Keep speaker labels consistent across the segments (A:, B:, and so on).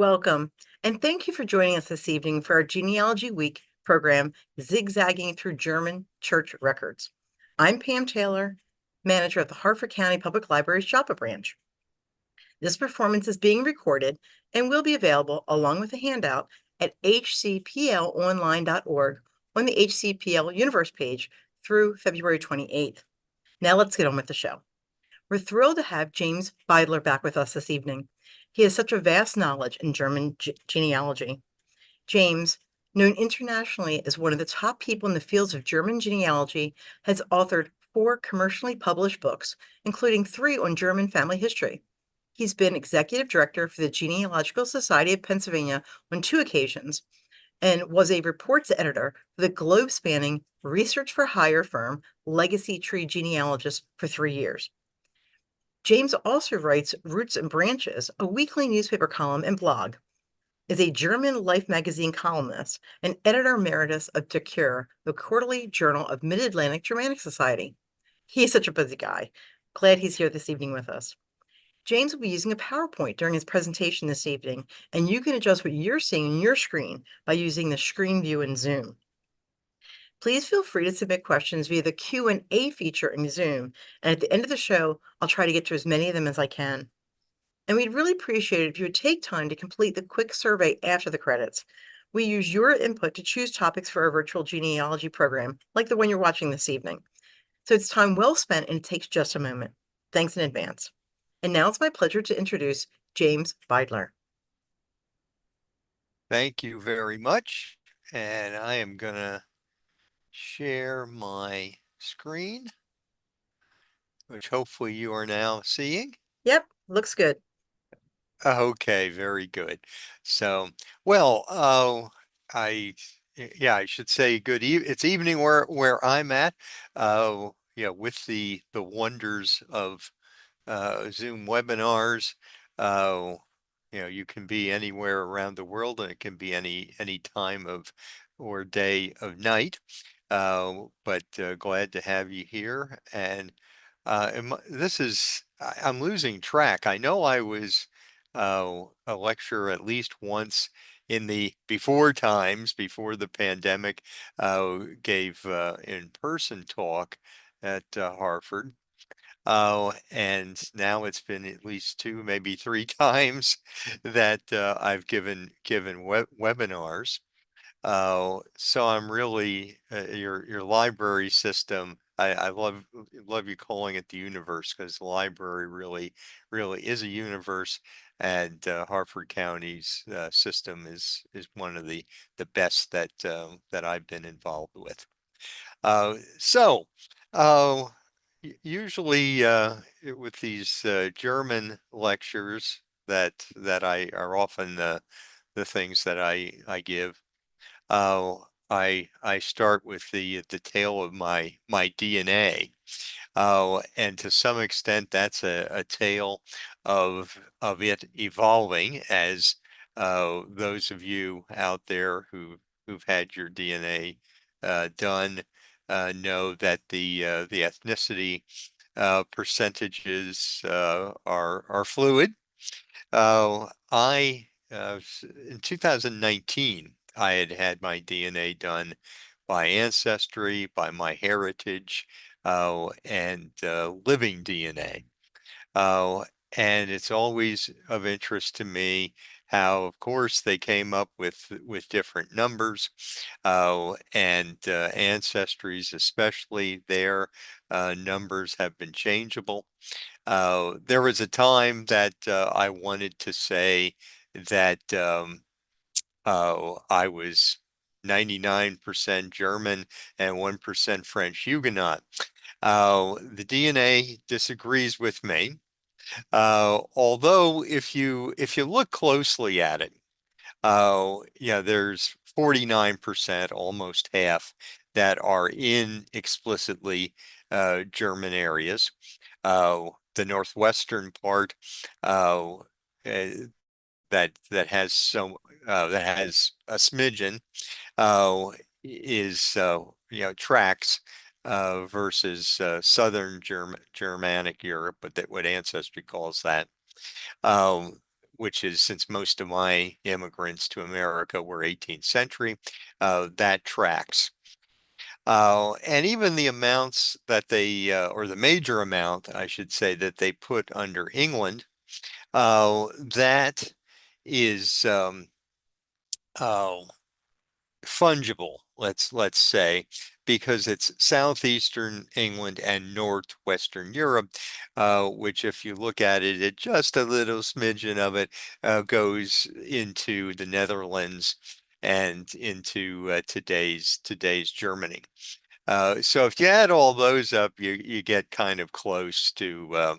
A: Welcome, and thank you for joining us this evening for our Genealogy Week program, Zigzagging Through German Church Records. I'm Pam Taylor, manager of the Harford County Public Library's Joppa branch. This performance is being recorded and will be available along with a handout at hcplonline.org on the HCPL Universe page through February 28th. Now let's get on with the show. We're thrilled to have James Beidler back with us this evening. He has such a vast knowledge in German genealogy. James, known internationally as one of the top people in the fields of German genealogy, has authored 4 commercially published books, including 3 on German family history. He's been executive director for the Genealogical Society of Pennsylvania on 2 occasions and was a reports editor for the globe-spanning research for hire firm Legacy Tree Genealogist for 3 years. James also writes Roots and Branches, a weekly newspaper column and blog, is a German Life magazine columnist and editor emeritus of Der Cure, the quarterly journal of Mid-Atlantic Germanic Society. He is such a busy guy. Glad he's here this evening with us. James will be using a PowerPoint during his presentation this evening, and you can adjust what you're seeing on your screen by using the screen view in Zoom. Please feel free to submit questions via the Q&A feature in Zoom, and at the end of the show, I'll try to get to as many of them as I can. And we'd really appreciate it if you would take time to complete the quick survey after the credits. We use your input to choose topics for our virtual genealogy program, like the one you're watching this evening. So it's time well spent, and it takes just a moment. Thanks in advance. And now it's my pleasure to introduce James Beidler.
B: Thank you very much. And I am going to share my screen, which hopefully you are now seeing.
A: Yep, looks good.
B: Okay, very good. So, well, I I should say it's evening where I'm at. With the wonders of Zoom webinars. Uh, you can be anywhere around the world, and it can be any time of or day of night. But glad to have you here. And I'm losing track. I know I was a lecturer at least once in the before times, before the pandemic, gave in-person talk at Harvard. And now it's been at least 2, maybe 3 times that I've given webinars. So I'm really your library system. I love you calling it the universe, because the library really is a universe, and Harford County's system is one of the best that I've been involved with. So. Uh, Usually, with these German lectures that I are often the things that I give. Uh, I start with the tale of my DNA. And to some extent, that's a tale of it evolving, as those of you out there who've had your DNA done know that the ethnicity percentages are fluid. In 2019, I had my DNA done by Ancestry, by MyHeritage, and living DNA. And it's always of interest to me how, of course, they came up with different numbers, and Ancestry's, especially their numbers have been changeable. There was a time that I wanted to say that I was 99% German and 1% French Huguenot. The DNA disagrees with me. Although if you look closely at it, there's 49%, almost half, that are in explicitly German areas. The northwestern part uh, that has that has a smidgen uh, is tracks versus Southern Germanic Europe, but that what Ancestry calls that. Um, which is since most of my immigrants to America were 18th century, that tracks. And even the amounts that they, or the major amount, I should say, that they put under England, that is uh, fungible, let's say, because it's southeastern England and northwestern Europe, which if you look at it, just a little smidgen of it goes into the Netherlands and into today's Germany. So if you add all those up, you get kind of close to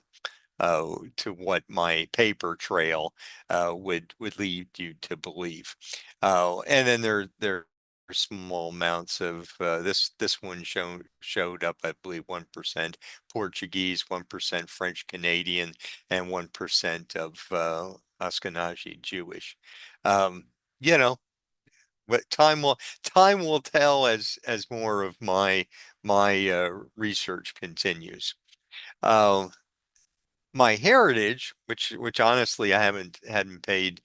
B: what my paper trail would lead you to believe. And then there are small amounts of this one showed up, I believe, 1% Portuguese, 1% French Canadian, and 1% of Ashkenazi Jewish. Um, you know, but time will tell as more of my research continues. Uh, my heritage, which honestly I hadn't paid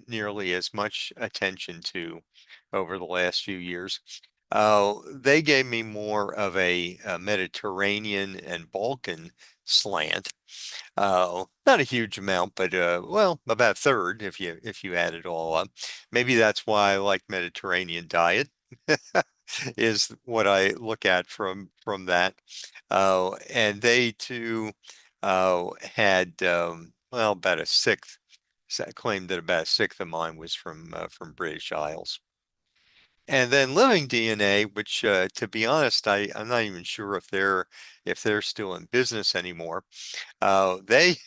B: nearly as much attention to over the last few years. They gave me more of a Mediterranean and Balkan slant. Not a huge amount, but well, about a third if you add it all up. Maybe that's why I like Mediterranean diet. Is what I look at from that. And they too had well about a sixth. Claimed that about a sixth of mine was from British Isles. And then living DNA, which to be honest, I'm not even sure if they're still in business anymore. They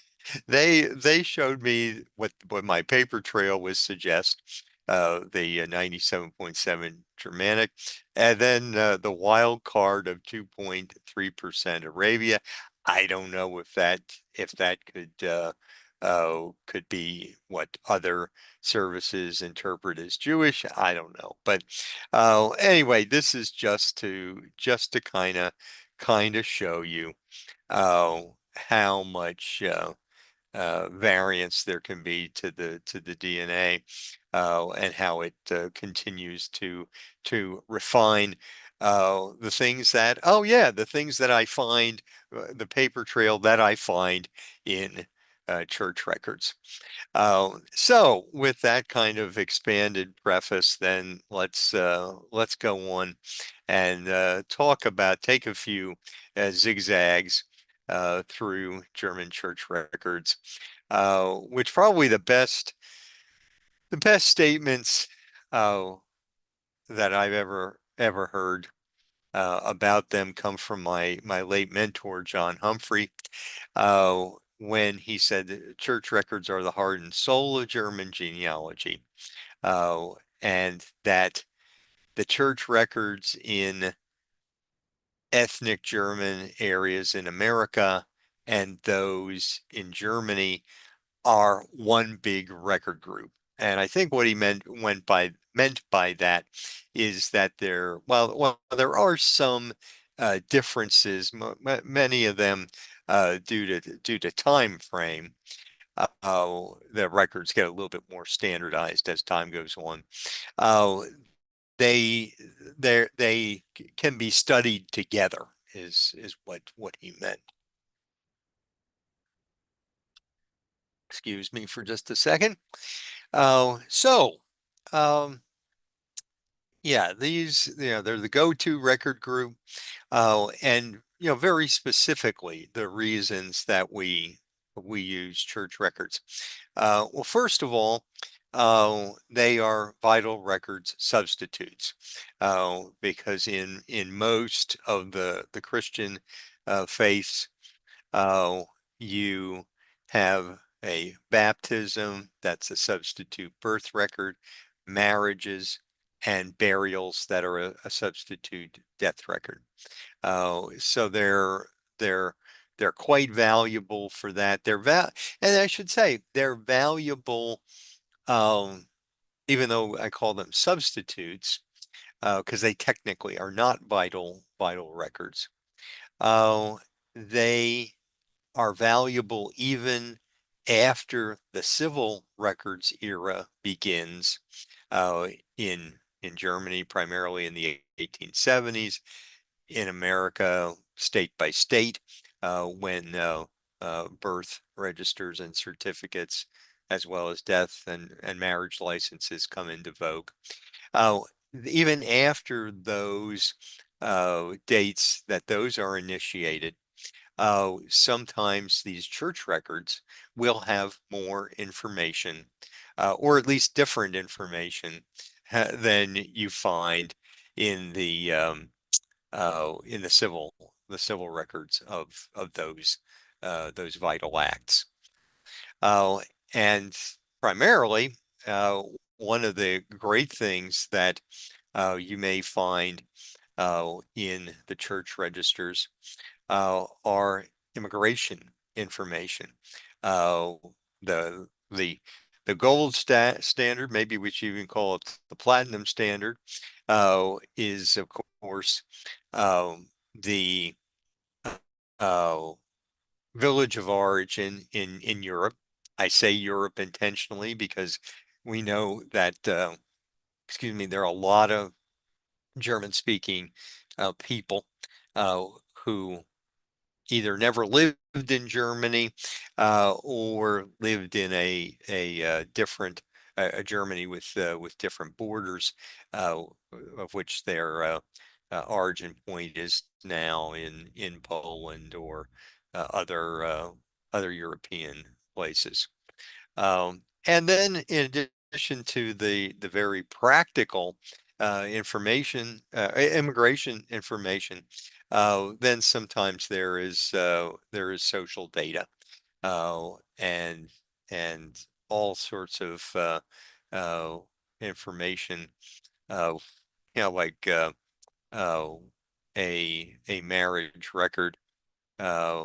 B: they showed me what my paper trail would suggest, the 97.7 Germanic, and then the wild card of 2.3% Arabia. I don't know if that could be what other services interpret as Jewish. I don't know, but anyway, this is just to kind of show you how much variance there can be to the DNA, and how it continues to refine the things that the things that I find, the paper trail that I find in church records. So with that kind of expanded preface, then let's go on and take a few zigzags through German church records, which probably the best statements uh, that I've ever heard about them come from my late mentor John Humphrey, when he said that church records are the heart and soul of German genealogy, uh, and that the church records in ethnic German areas in America and those in Germany are one big record group. And I think what he meant by that is that there are some differences, many of them due to time frame. The records get a little bit more standardized as time goes on. Uh, they they can be studied together is what he meant. Excuse me for just a second. So, um, yeah, these, they're the go-to record group, and very specifically the reasons that we use church records. Well, first of all, they are vital records substitutes, because in most of the Christian faiths, uh, you have a baptism, that's a substitute birth record, marriages, and burials that are a substitute death record. So they're they're quite valuable for that. And I should say they're valuable, um, even though I call them substitutes, because they technically are not vital records. Uh, they are valuable even after the civil records era begins uh, in Germany, primarily in the 1870s, in America, state by state, when birth registers and certificates, as well as death and marriage licenses come into vogue. Uh, Even after those dates that those are initiated, sometimes these church records will have more information, or at least different information than you find in the civil records of those vital acts. Uh, and primarily, uh, one of the great things that you may find in the church registers are immigration information. Uh, the the gold standard, maybe which you even call it the platinum standard, is of course the uh, village of origin in Europe. I say Europe intentionally because we know that, excuse me, there are a lot of German-speaking people uh, who either never lived in Germany or lived in a different a Germany with different borders, uh, of which their origin point is now in Poland or other European places. And then in addition to the very practical immigration information, then sometimes there is social data and all sorts of uh, information, uh, like uh, a marriage record uh,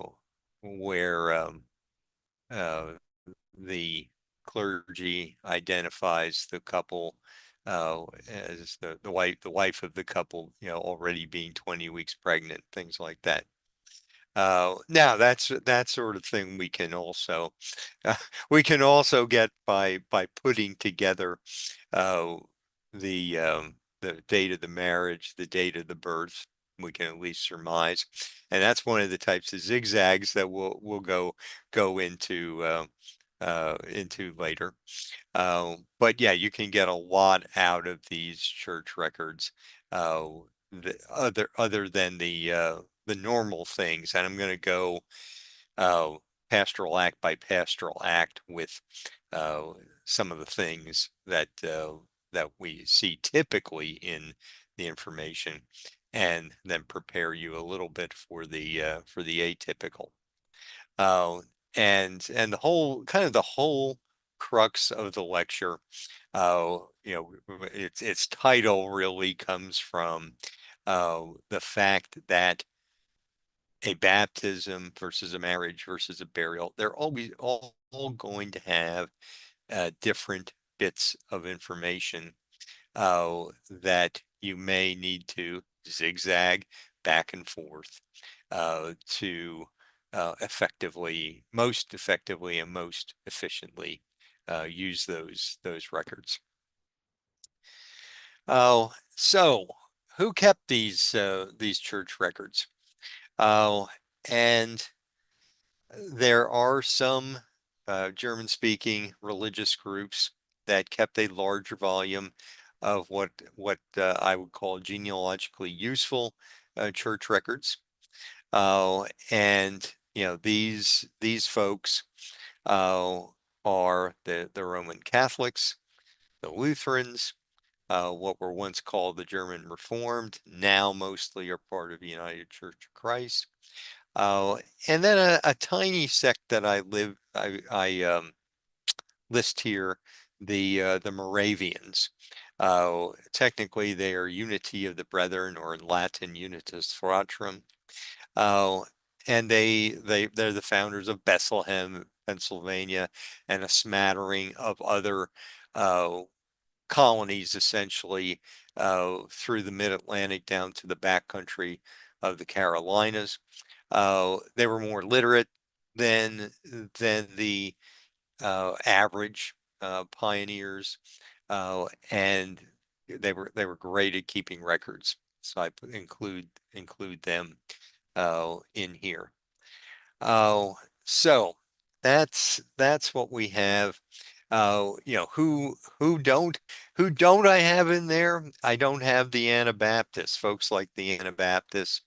B: where uh, the clergy identifies the couple as the wife of the couple, already being 20 weeks pregnant, things like that. Now that's that sort of thing uh, we can also get by putting together uh, the date of the marriage, the date of the birth. We can at least surmise, and that's one of the types of zigzags that we'll go into later. But yeah, you can get a lot out of these church records, uh, other than the normal things. And I'm going to go uh, pastoral act by pastoral act with uh, some of the things that we see typically in the information, and then prepare you a little bit for the atypical. Uh, and the whole crux of the lecture, its title really comes from the fact that a baptism versus a marriage versus a burial, they're always all going to have different bits of information that you may need to zigzag back and forth to most effectively and most efficiently use those records. Oh, so who kept these church records? Oh, and there are some German-speaking religious groups that kept a larger volume of what I would call genealogically useful church records. And these folks uh, are the Roman Catholics, the Lutherans, what were once called the German Reformed, now mostly are part of the United Church of Christ. Uh, and then a tiny sect that I list here, the Moravians. Technically, they are Unity of the Brethren, or in Latin, Unitas Fratrum. Uh, and they're the founders of Bethlehem, Pennsylvania, and a smattering of other uh, colonies, essentially through the Mid-Atlantic down to the backcountry of the Carolinas. They were more literate than the average pioneers, and they were great at keeping records. So include them in here. Oh, so that's what we have. Who don't I have in there? I don't have the Anabaptists, folks like the Anabaptists,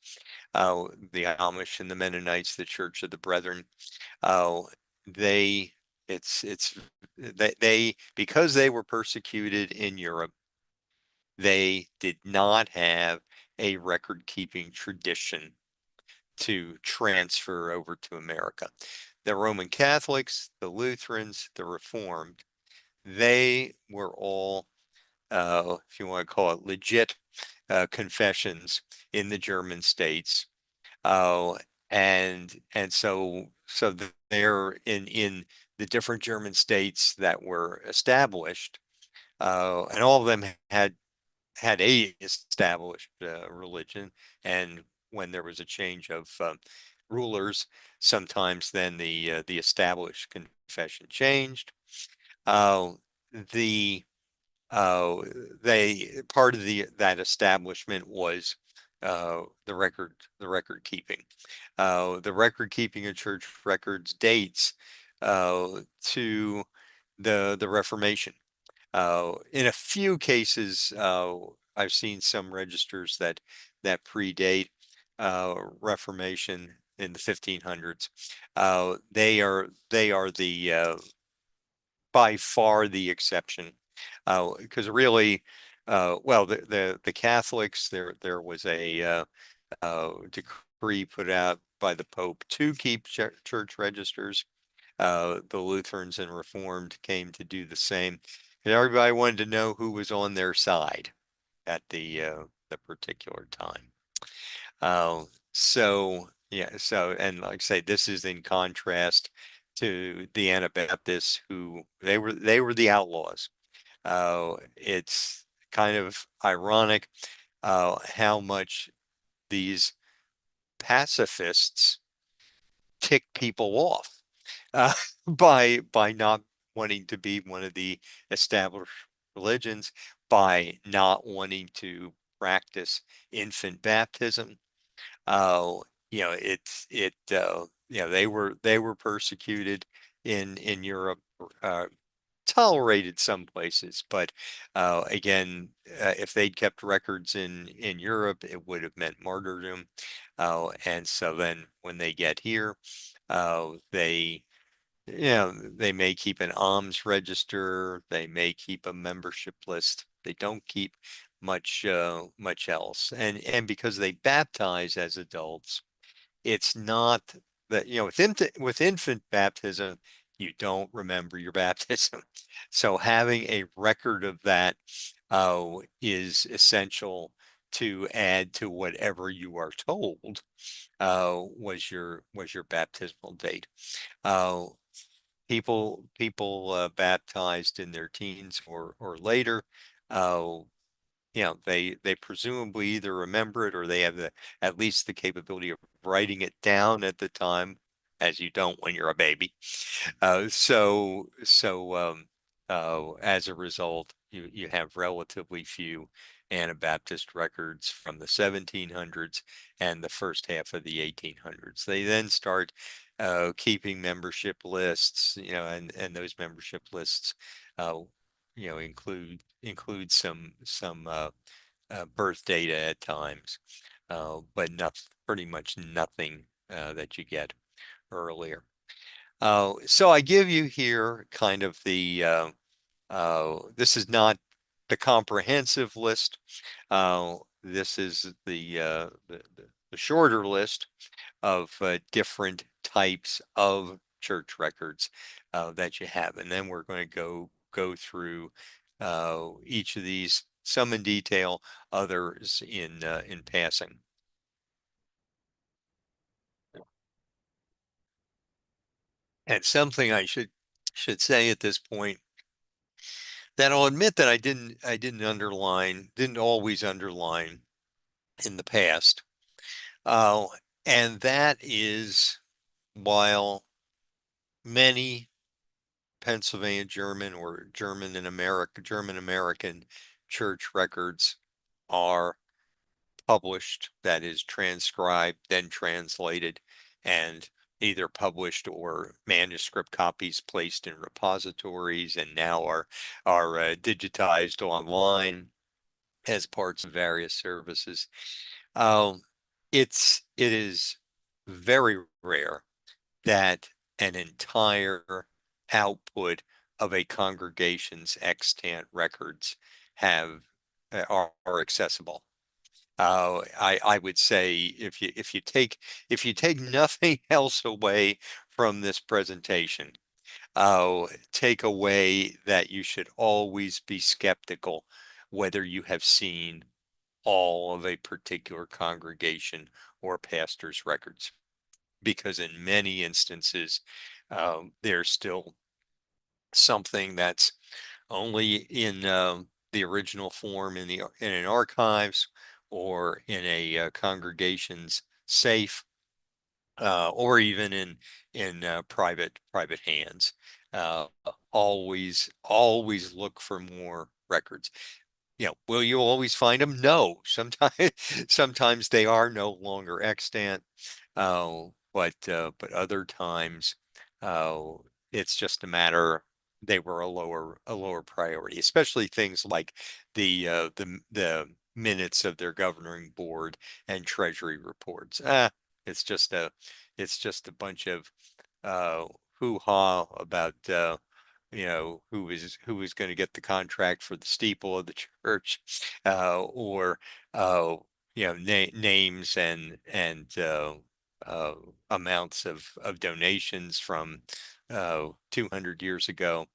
B: the Amish and the Mennonites, the Church of the Brethren. Uh, they it's they because they were persecuted in Europe, they did not have a record-keeping tradition to transfer over to America. The Roman Catholics, the Lutherans, the Reformed, they were all, if you want to call it legit confessions in the German states. Uh, and so they're in the different German states that were established, and all of them had a established religion, and when there was a change of rulers, sometimes then the established confession changed. Uh, the uh, they part of that establishment was the record keeping. The record keeping of church records dates to the Reformation. In a few cases, I've seen some registers that predate Reformation in the 1500s. They are the by far the exception, because really, well, the Catholics, there was a decree put out by the Pope to keep church registers. The Lutherans and Reformed came to do the same. And everybody wanted to know who was on their side at the particular time. Uh, so yeah, and like I say, this is in contrast to the Anabaptists, who they were the outlaws. It's kind of ironic how much these pacifists tick people off uh, by not wanting to be one of the established religions, by not wanting to practice infant baptism. Uh, they were persecuted in Europe, uh, tolerated some places, but again, if they'd kept records in Europe, it would have meant martyrdom. And so then when they get here, they they may keep an alms register, they may keep a membership list. They don't keep much else. And because they baptize as adults, it's not that, with infant baptism, you don't remember your baptism. So having a record of that is essential to add to whatever you are told was your baptismal date. Uh, people baptized in their teens or later, uh, they presumably either remember it, or they have at least the capability of writing it down at the time, as you don't when you're a baby. As a result, you have relatively few Anabaptist records from the 1700s and the first half of the 1800s. They then start keeping membership lists, and those membership lists, uh, include some birth data at times, but pretty much nothing that you get earlier. So I give you here kind of this is not the comprehensive list. This is the shorter list of different types of church records that you have. And then we're going to go through each of these, some in detail, others in passing. And something I should say at this point, that I'll admit that didn't always underline in the past. Uh, and that is, while many Pennsylvania German or German American church records are published, that is transcribed, then translated, and either published or manuscript copies placed in repositories and now are digitized online as parts of various services. Um, it is very rare that an entire output of a congregation's extant records have are accessible. I would say if you take nothing else away from this presentation, take away that you should always be skeptical whether you have seen all of a particular congregation or pastor's records, because in many instances, there's still something that's only in the original form in an archives or in a congregation's safe, or even in private hands. Uh, always look for more records. Will you always find them? No. Sometimes sometimes they are no longer extant. But other times, uh, it's just a matter they were a lower priority, especially things like the minutes of their governing board and treasury reports. It's just a bunch of uh hoo-ha about who is going to get the contract for the steeple of the church, or uh, names and amounts of donations from 200 years ago.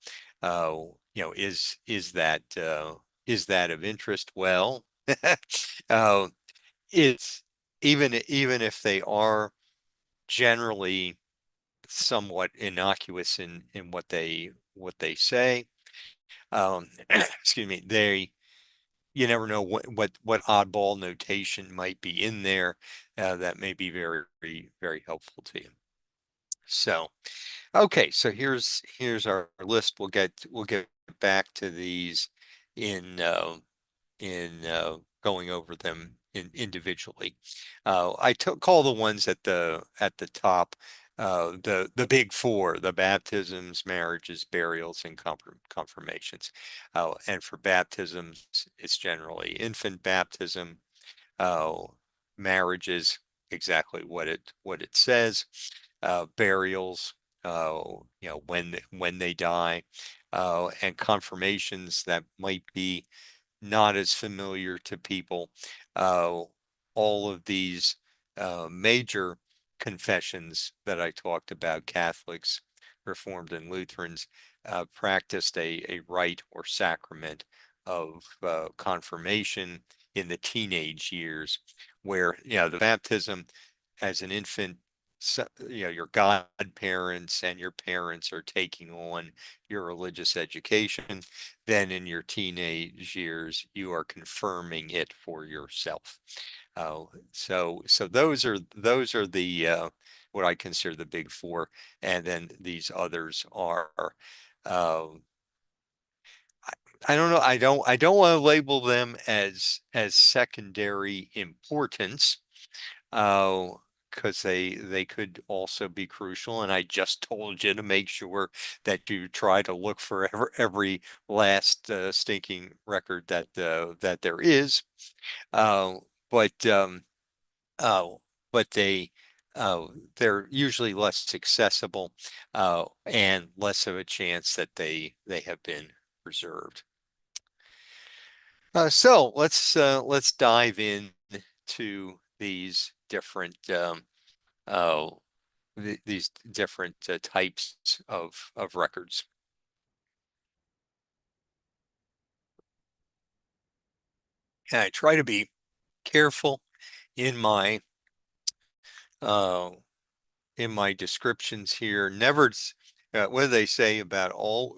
B: Uh, is that of interest? Well, uh, it's even if they are generally somewhat innocuous in what they say. Excuse me, you never know what oddball notation might be in there that may be very helpful to you. So, okay, so here's our list. We'll get back to these in going over them individually. I call the ones at the top the big four: the baptisms, marriages, burials, and confirmations. And for baptisms, it's generally infant baptism. Uh, Marriages, exactly what it says. Burials, when they die, and confirmations that might be not as familiar to people. Uh, all of these major confessions that I talked about, Catholics, Reformed, and Lutherans, practiced a rite or sacrament of confirmation in the teenage years, where the baptism as an infant, your godparents and your parents are taking on your religious education. Then in your teenage years, you are confirming it for yourself. So those are the what I consider the big four, and then these others are. Uh, I don't know. I don't want to label them as secondary importance, uh, because they could also be crucial. And I just told you to make sure that you try to look for every last stinking record that there is. Uh, but uh, but uh, they're usually less accessible, and less of a chance that they have been preserved. So let's dive in to these different uh, these different types of records. And I try to be careful in my uh, descriptions here. Never, what do they say about all?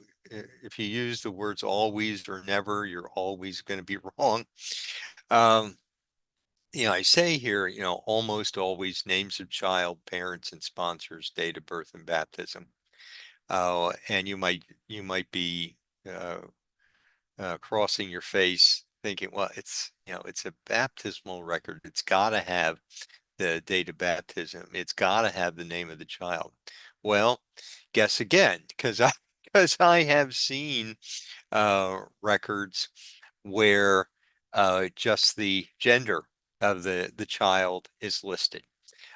B: If you use the words always or never, you're always going to be wrong. Um, I say here, almost always names of child, parents, and sponsors, date of birth, and baptism. And you might be uh, crossing your face thinking, well, it's a baptismal record. It's got to have the date of baptism. It's got to have the name of the child. Well, guess again, because I because I have seen records where just the gender of the child is listed.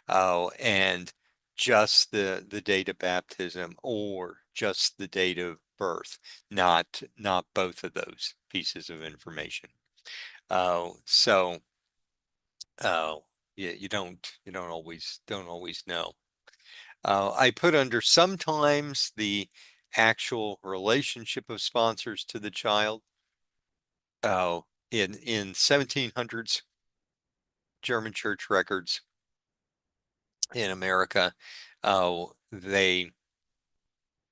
B: And just the date of baptism or just the date of birth, not both of those pieces of information. So uh, you don't always know. I put under sometimes the actual relationship of sponsors to the child. Uh, in 1700s German church records in America, they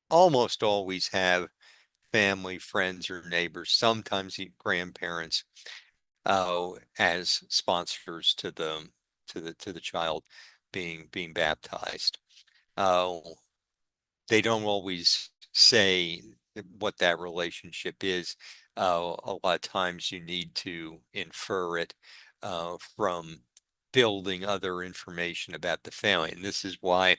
B: almost always have family, friends, or neighbors, sometimes grandparents, as sponsors to the child being baptized. Uh, they don't always say what that relationship is. A lot of times you need to infer it from building other information about the family. And this is why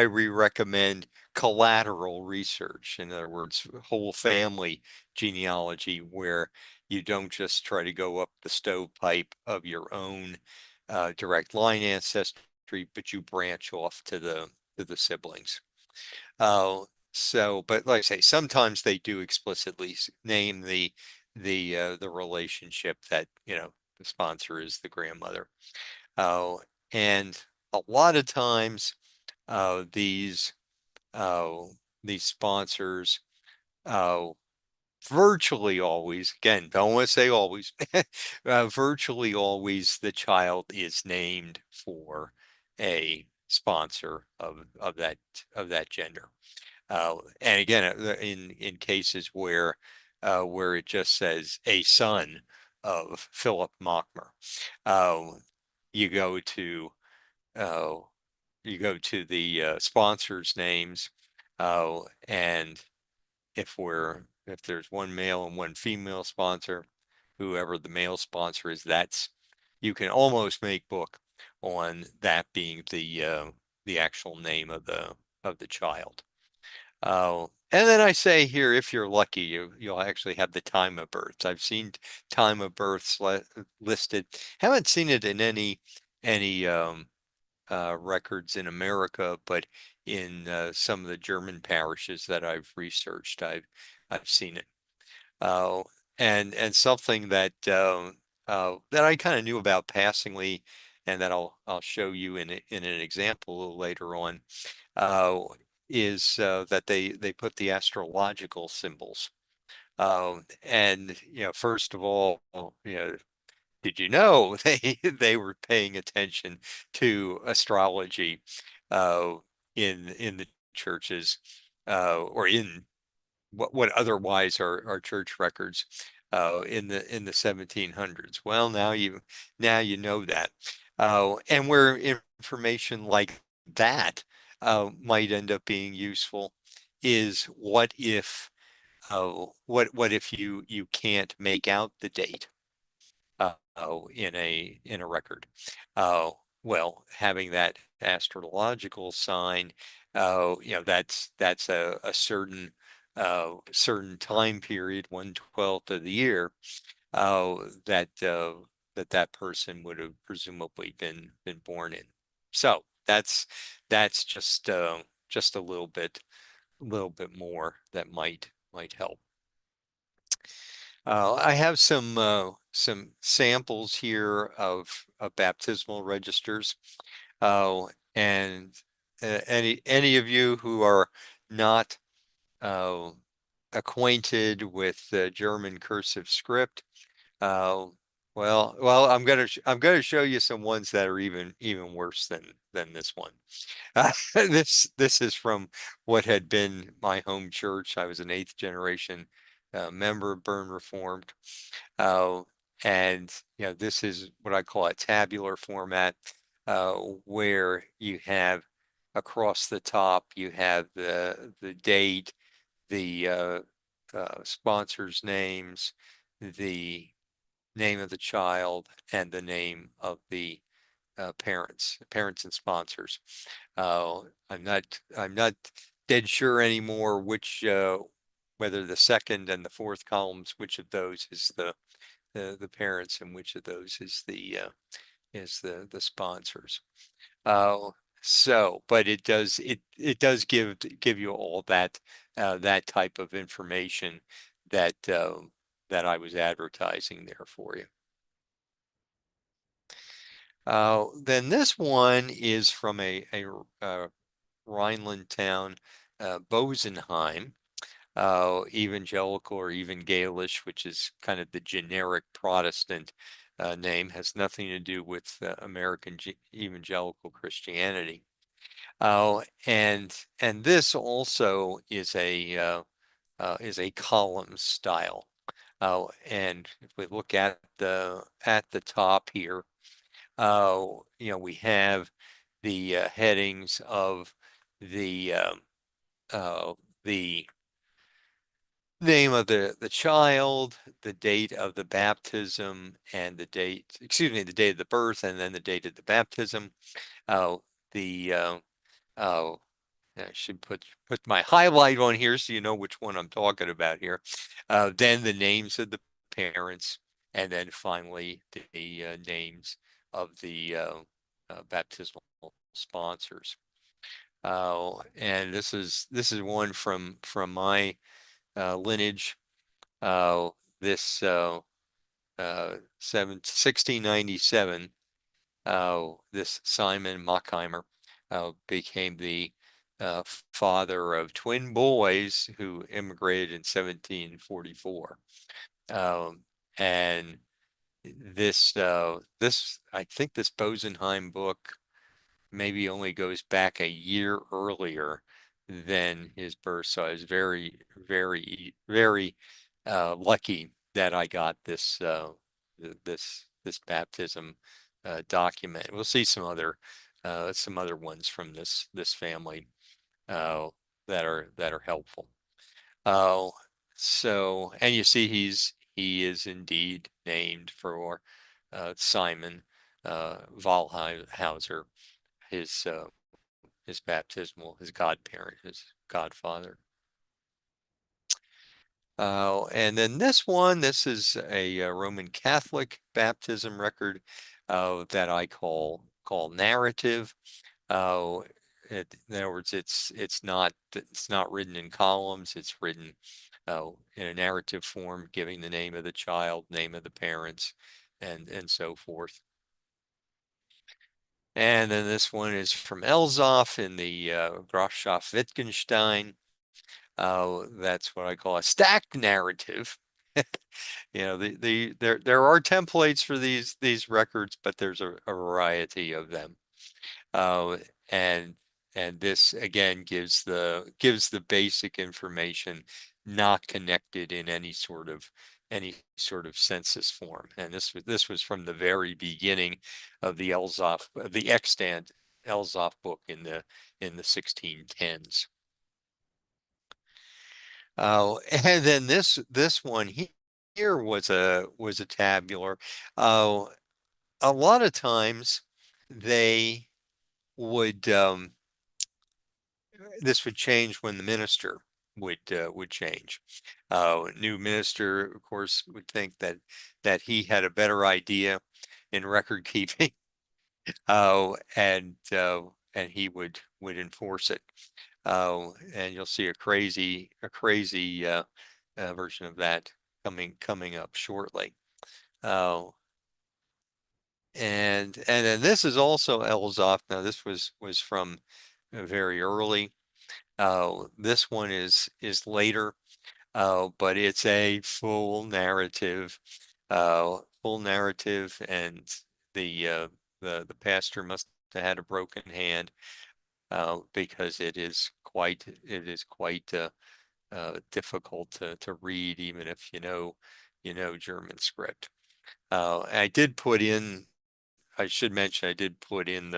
B: we recommend collateral research. In other words, whole family genealogy, where you don't just try to go up the stovepipe of your own direct line ancestry, but you branch off to the siblings. Uh, but like I say, sometimes they do explicitly name the relationship that, the sponsor is the grandmother. Uh, and a lot of times, uh, these uh, these sponsors, uh, virtually always, again, don't want to say always, virtually always the child is named for a sponsor of that gender. And again, in cases where it just says a son of Philip Mockmer, uh, you go to uh, the sponsors' names, and if there's one male and one female sponsor, whoever the male sponsor is, you can almost make book on that being the actual name of the child. And then I say here, if you're lucky, you'll actually have the time of births. I've seen time of births listed. Haven't seen it in any records in America, but in some of the German parishes that I've researched, I've seen it. Uh, and something that I kind of knew about passingly, and that I'll show you in an example a little later on, uh, is that they put the astrological symbols. And first of all, did you know they were paying attention to astrology uh, in the churches, or in what otherwise are church records in the 1700s? Well, now you know that. And where information like that might end up being useful is, what if you can't make out the date in a record? Uh, well, having that astrological sign, that's a certain time period, 1/12 of the year, uh, that that person would have presumably been born in. So that's just a little bit more that might help. I have some samples here of baptismal registers. And any of you who are not uh, acquainted with German cursive script, uh, well, I'm gonna show you some ones that are even worse than this one. This is from what had been my home church. I was an eighth generation member of Bern Reformed. Uh, and this is what I call a tabular format, where you have across the top, you have the date, the sponsors' names, the name of the child, and the name of the parents and sponsors. I'm not dead sure anymore which whether the second and the fourth columns, which of those is the parents and which of those is the sponsors. Uh, but it does give you all that type of information that that I was advertising there for you. Then this one is from a Rhineland town, Bosenheim, evangelical or even Gaelish, which is kind of the generic Protestant name, has nothing to do with American evangelical Christianity. And this also is a column style. And if we look at the top here, we have the headings of the uh, the name of the child, the date of the baptism, and the date of the birth, and then the date of the baptism. The I should put my highlight on here so you know which one I'm talking about here. Then the names of the parents, and then finally the names of the baptismal sponsors. And this is one from my lineage. Uh, this 1697. This Simon Mockheimer became the uh, father of twin boys who immigrated in 1744. Um, and I think this Bosenheim book maybe only goes back a year earlier than his birth. So I was very, very, very lucky that I got this baptism document. We'll see some other ones from this family uh, that are helpful. Uh, and you see he is indeed named for Simon Valhauser, his his godparent, his godfather. And then this is a Roman Catholic baptism record that I call narrative. Uh, in other words, it's not written in columns. It's written in a narrative form, giving the name of the child, name of the parents, and so forth. And then this one is from Elzhoff in the Grafschaft Wittgenstein. That's what I call a stacked narrative. There are templates for these records, but there's a variety of them. Uh, and and this again gives the basic information, not connected in any sort of census form. And this was from the very beginning of the extant Elzhoff book in the 1610s. And then this one here was a tabular. Uh, a lot of times they would this would change when the minister would change. New minister, of course, would think that he had a better idea in record keeping, and he would enforce it. And you'll see a crazy version of that coming up shortly. Uh, and then this is also Elzoff. Now this was from very early. This one is later, but it's a full narrative, and the pastor must have had a broken hand because it is quite difficult to read, even if you know German script. I should mention I did put in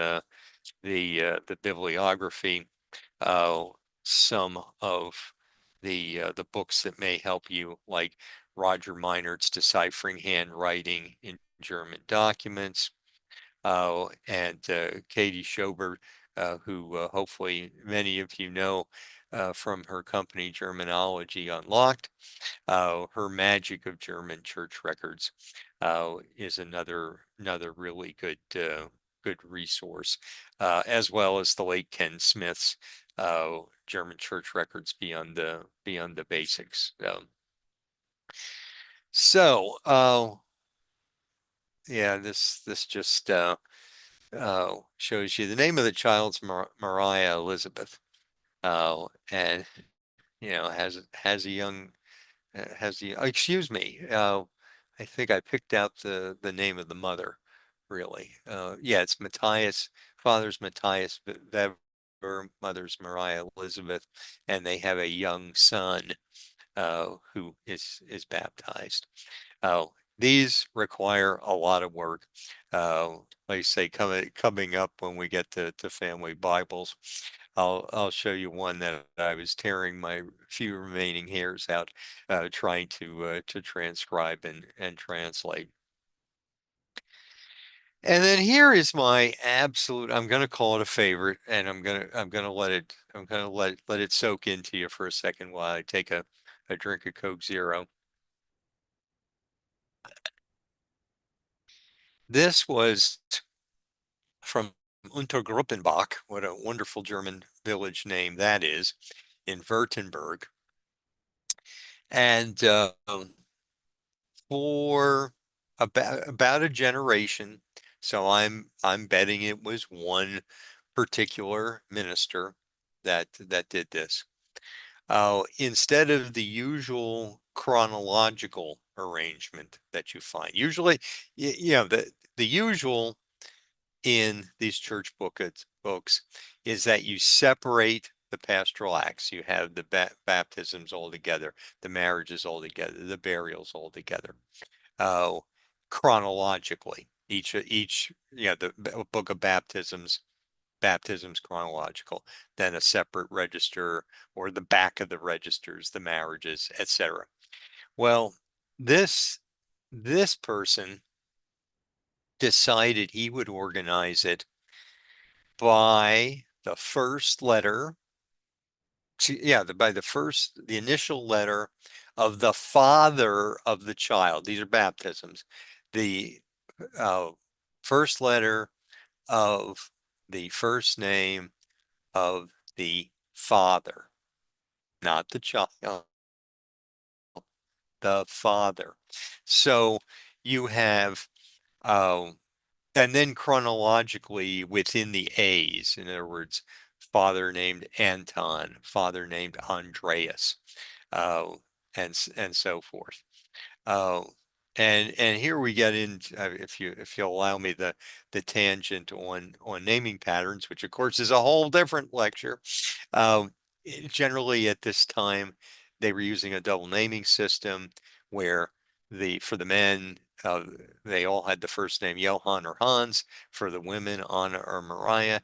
B: the bibliography, uh, some of the books that may help you, like Roger Meinert's Deciphering Handwriting in German Documents, and Katie Schober, who hopefully many of you know from her company Germanology Unlocked. Her Magic of German Church Records is another really good resource, as well as the late Ken Smith's German Church Records Beyond the Basics. Yeah, this just shows you the name of the child's Mariah Elizabeth, and has a young has the excuse me. I think I picked out the name of the mother, really. Yeah, it's Matthias. Father's Matthias Weber, mother's Mariah Elizabeth, and they have a young son who is baptized. Oh, these require a lot of work. Like I say, coming up when we get to family Bibles, I'll show you one that I was tearing my few remaining hairs out, trying to transcribe and translate. And then here is my absolute, I'm gonna call it a favorite, and I'm gonna let it soak into you for a second while I take a drink of Coke Zero. This was from Untergruppenbach, what a wonderful German village name that is, in Württemberg. And for about a generation, so I'm betting it was one particular minister that did this. Instead of the usual chronological arrangement that you find, usually, the usual in these church books is that you separate the pastoral acts. You have the baptisms all together, the marriages all together, the burials all together, uh, chronologically. The book of baptisms chronological, then a separate register, or the back of the registers, the marriages, etc. Well, this this person decided he would organize it by the first letter, by the initial letter of the father of the child. These are baptisms. The uh, first letter of the first name of the father, not the child, the father. So you have, uh, and then chronologically within the A's, in other words, father named Anton, father named Andreas, uh, and so forth. Uh, and here we get into, if you'll allow me, the tangent on naming patterns, which of course is a whole different lecture. Um, Generally at this time, they were using a double naming system where for the men, they all had the first name Johann or Hans. For the women, Anna or Mariah.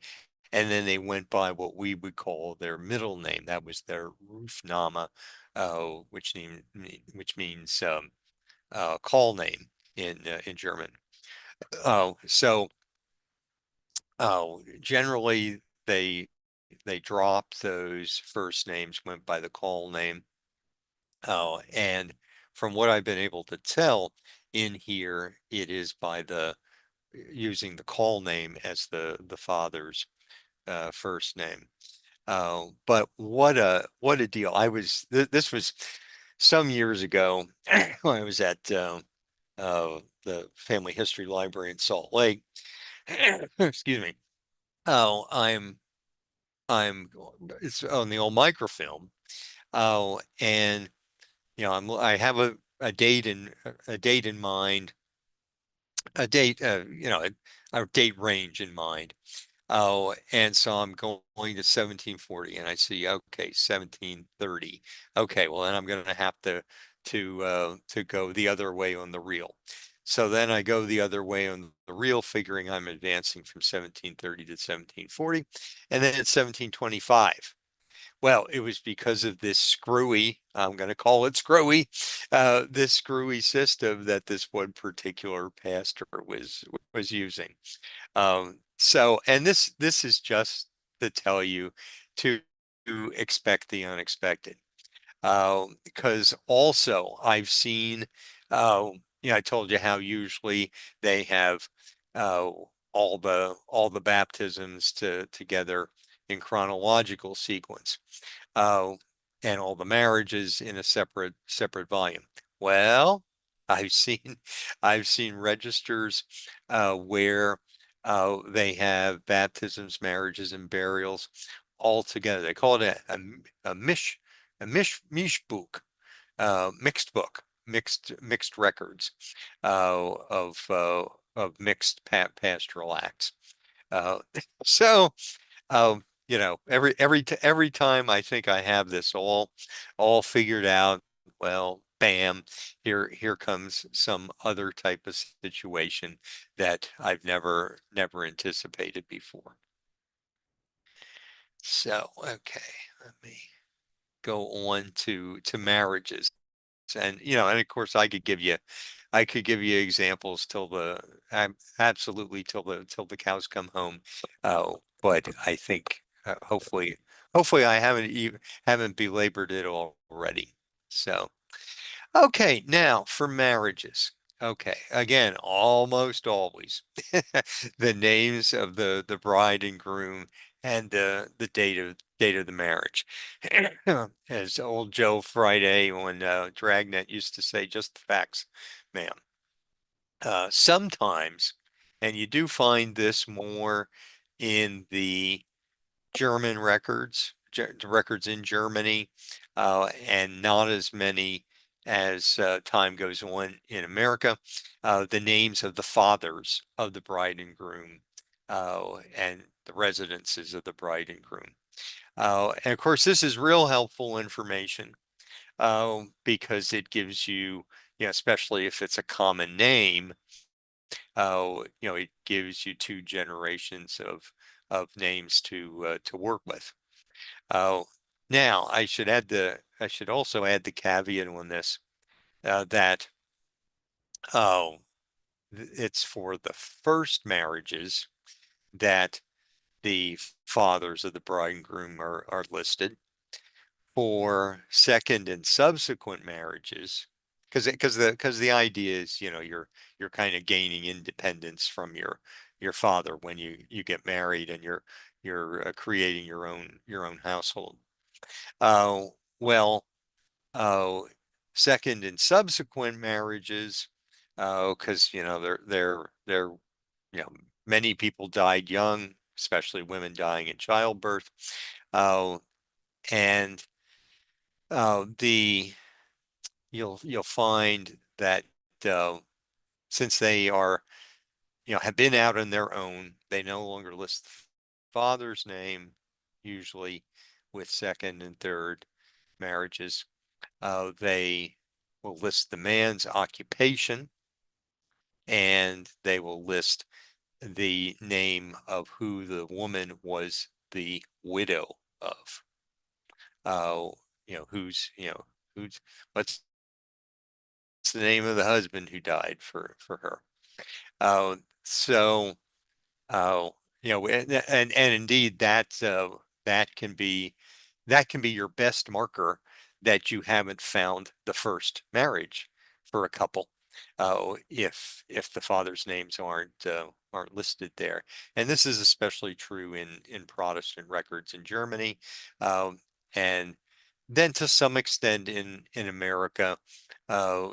B: And then they went by what we would call their middle name. That was their Rufname, which means call name in German. So generally they dropped those first names, went by the call name. And from what I've been able to tell in here, it is by the using the call name as the father's first name. But what a deal! This was some years ago when I was at the Family History Library in Salt Lake. Excuse me. Oh, I'm it's on the old microfilm. Oh, and I have a date in mind, a date a date range in mind. Oh, and so I'm going to 1740, and I see, okay, 1730. Okay, well then I'm going to have to go the other way on the reel. So then I go the other way on the real, figuring I'm advancing from 1730 to 1740, and then it's 1725. Well, it was because of this screwy, I'm going to call it screwy, this screwy system that this one particular pastor was using. And this is just to tell you to expect the unexpected. Because also I've seen, uh, I told you how usually they have uh, all the baptisms together in chronological sequence, uh, and all the marriages in a separate volume. Well, I've seen I've seen registers where they have baptisms, marriages, and burials all together. They call it a mish mishbook, mixed book, mixed records of mixed pastoral acts. Uh, so every time I think I have this all figured out, well, bam, here comes some other type of situation that I've never anticipated before. So, okay, let me go on to marriages. And and of course I could give you examples till absolutely till the cows come home. But I think hopefully I haven't belabored it already. So okay, now for marriages. Okay, again, almost always the names of the bride and groom and the date of the marriage. As old Joe Friday on Dragnet used to say, just the facts, ma'am. Sometimes, and you do find this more in the German records, the records in Germany, and not as many as time goes on in America. The names of the fathers of the bride and groom, and the residences of the bride and groom. And of course, this is real helpful information because it gives you, especially if it's a common name, it gives you two generations of names to work with. Oh, now I should also add the caveat on this that oh, it's for the first marriages that the fathers of the bride and groom are listed. For second and subsequent marriages, because the idea is, you're kind of gaining independence from your father when you get married and you're creating your own household. Uh, well, uh, second and subsequent marriages, because they're you know many people died young, especially women dying in childbirth, uh, and the you'll find that uh, since they are have been out on their own, they no longer list the father's name, usually with second and third marriages. They will list the man's occupation, and they will list the name of who the woman was the widow of. Uh, who's what's the name of the husband who died for her. So uh, and indeed that can be your best marker that you haven't found the first marriage for a couple, if the father's names aren't listed there. And this is especially true in Protestant records in Germany, um, and then to some extent in America.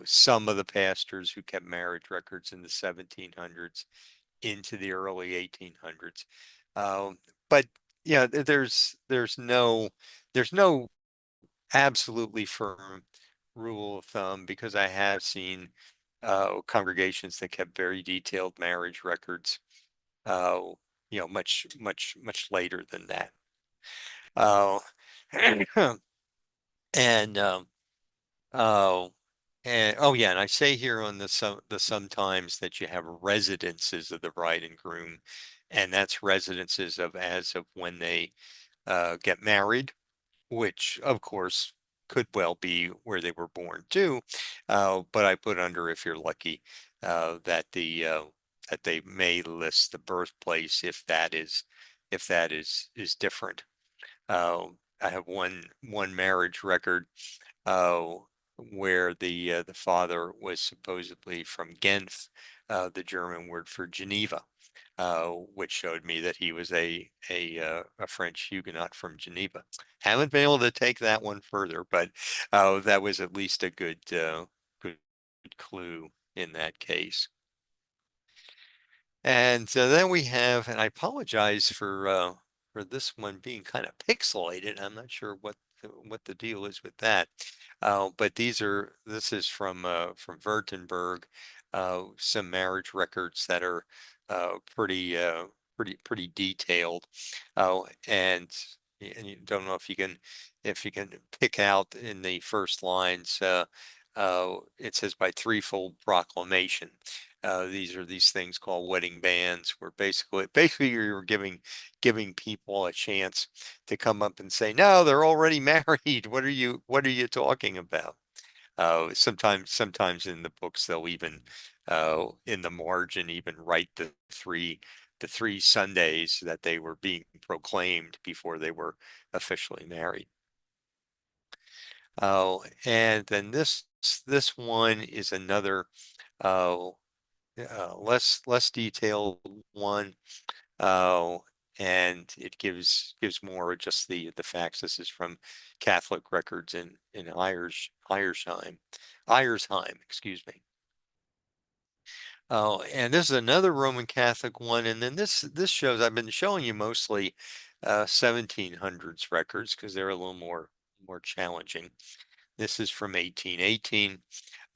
B: Some of the pastors who kept marriage records in the 1700s into the early 1800s. Um, but there's no absolutely firm rule of thumb, because I have seen congregations that kept very detailed marriage records, uh, much later than that. Uh, and uh, And oh yeah, and I say here on the sometimes that you have residences of the bride and groom, and that's residences of as of when they get married, which of course could well be where they were born too. But I put under if you're lucky that that they may list the birthplace if that is different. Uh, I have one marriage record uh, where the father was supposedly from Genf, the German word for Geneva, which showed me that he was a French Huguenot from Geneva. Haven't been able to take that one further, but that was at least a good clue in that case. And then we have, and I apologize for this one being kind of pixelated. I'm not sure what the deal is with that. But this is from Württemberg, some marriage records that are pretty detailed. And you don't know if you can pick out in the first lines. It says by threefold proclamation. These are these things called wedding bands, where basically you're giving people a chance to come up and say, no, they're already married. What are you talking about? Sometimes in the books they'll even in the margin even write the three Sundays that they were being proclaimed before they were officially married. Oh, and then this one is another uh, less detailed one. Uh, and it gives more just the facts. This is from Catholic records in Iresheim, excuse me. Oh, and this is another Roman Catholic one, and then this shows I've been showing you mostly 1700s records because they're a little more challenging. This is from 1818.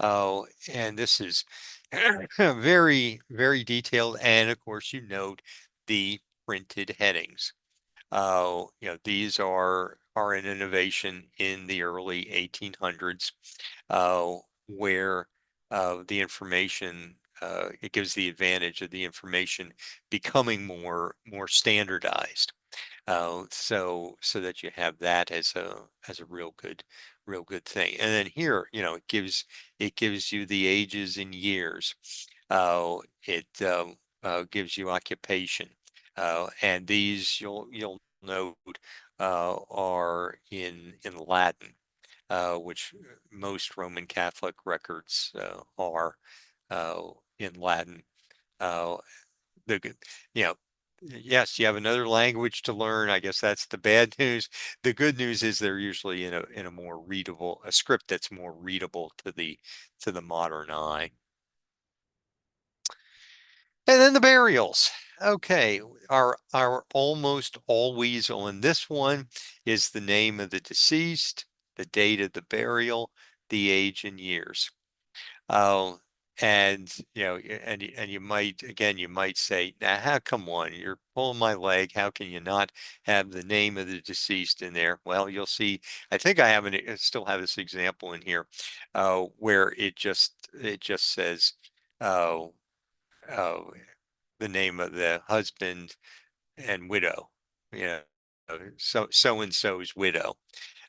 B: Oh, and this is very detailed. And of course, you note the printed headings. These are an innovation in the early 1800s, where the information it gives the advantage of the information becoming more standardized. So that you have that as a real good thing. And then here, it gives you the ages in years. It gives you occupation. And these you'll note are in Latin, which most Roman Catholic records are in Latin. Uh, the good, you know, yes, you have another language to learn. I guess that's the bad news. The good news is they're usually in a more readable, a script that's more readable to the modern eye. And then the burials. Okay, our almost always on this one is the name of the deceased, the date of the burial, the age and years. Oh, and and you might again, you might say, now, how come on, you're pulling my leg. How can you not have the name of the deceased in there? Well, you'll see. I think I still have this example in here, where it just says, oh, oh, the name of the husband and widow. You know, so and so's widow.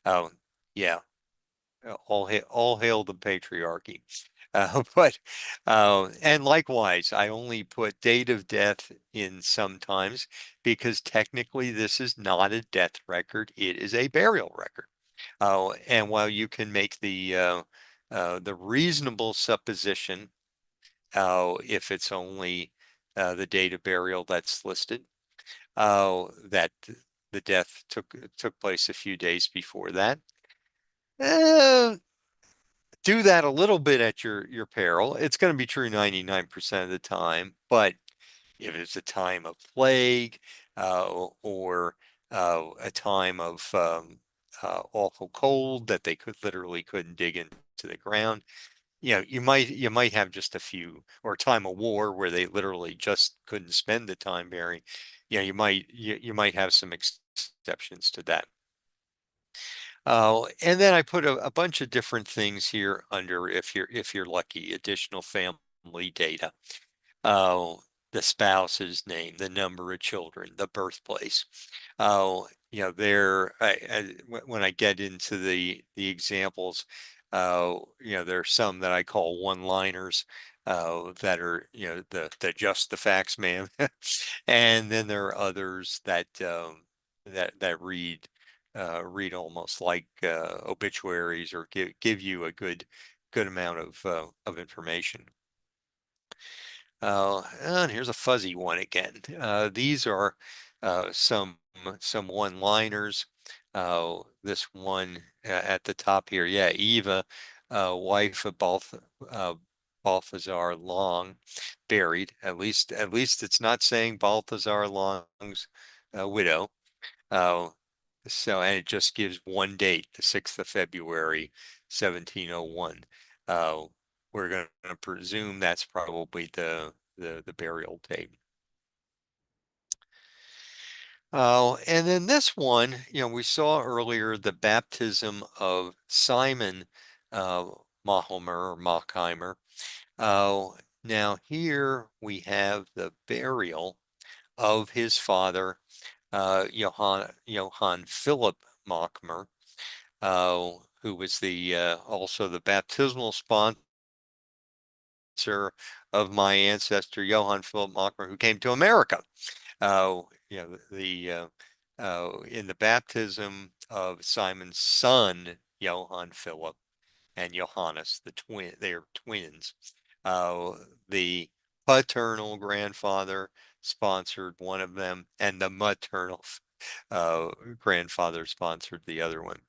B: Oh, yeah. All hail the patriarchy. But and likewise, I only put date of death in sometimes because technically this is not a death record; it is a burial record. And while you can make the reasonable supposition, if it's only the date of burial that's listed, that the death took place a few days before that. Uh, do that a little bit at your peril. It's going to be true 99% of the time, but if it's a time of plague or a time of awful cold that they literally couldn't dig into the ground, you might have just a few, or a time of war where they literally just couldn't spend the time burying. You might have some exceptions to that. And then I put a bunch of different things here under if you're lucky, additional family data. Oh, the spouse's name, the number of children, the birthplace. Oh, when I get into the examples, there are some that I call one-liners, that are, the just the facts, man. And then there are others that read almost like obituaries, or give you a good amount of information. And here's a fuzzy one again. These are some one-liners. This one at the top here, yeah, Eva, wife of Balthazar Long, buried. At least it's not saying Balthazar Long's widow. Uh, and it just gives one date, the 6th of February, 1701. Uh, we're going to presume that's probably the burial date. Oh, and then this one, we saw earlier the baptism of Simon uh, Mahomer or Machheimer. Oh, now here we have the burial of his father, Johann Philip Machmer, who was the also the baptismal sponsor of my ancestor Johann Philip Machmer, who came to America. In the baptism of Simon's son, Johann Philip, and Johannes, they're twins. Uh, the paternal grandfather sponsored one of them, and the maternal uh, grandfather sponsored the other one.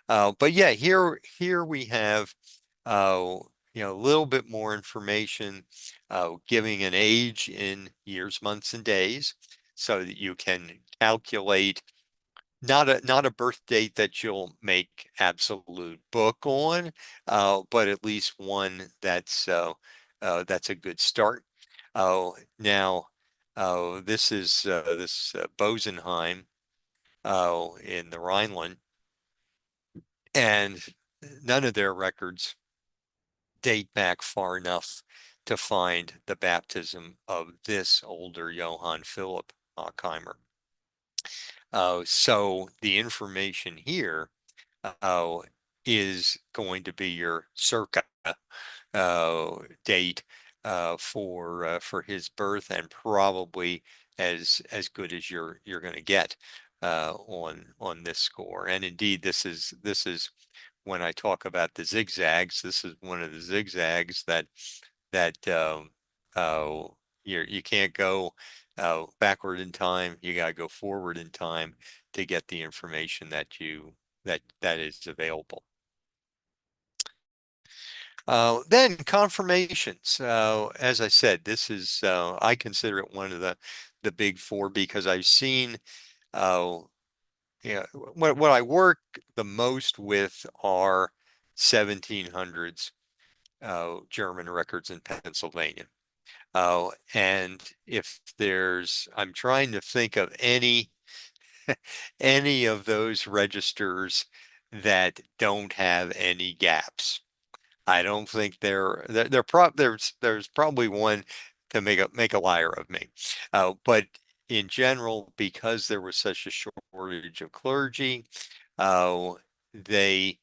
B: But yeah, here we have a little bit more information, giving an age in years, months, and days, so that you can calculate not a birth date that you'll make absolute book on, but at least one that's a good start. Now, this Bosenheim in the Rhineland, and none of their records date back far enough to find the baptism of this older Johann Philip Ockheimer. So the information here uh, is going to be your circa date for his birth, and probably as good as you're going to get on this score. And indeed, this is when I talk about the zigzags. This is one of the zigzags that uh, you can't go backward in time. You got to go forward in time to get the information that is available. Then confirmations. As I said, I consider it one of the big four, because I've seen, uh, what I work the most with are 1700s German records in Pennsylvania. And I'm trying to think of any of those registers that don't have any gaps. I don't think there's probably one to make a liar of me. But in general, because there was such a shortage of clergy, uh, they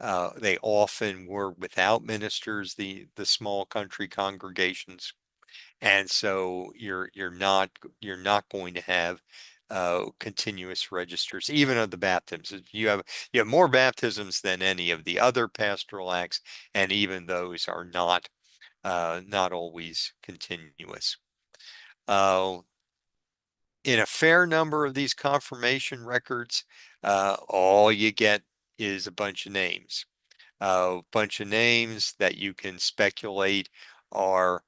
B: they often were without ministers, the small country congregations, and so you're not going to have continuous registers, even of the baptisms. You have more baptisms than any of the other pastoral acts, and even those are not always continuous. Uh, in a fair number of these confirmation records, all you get is a bunch of names. A bunch of names that you can speculate are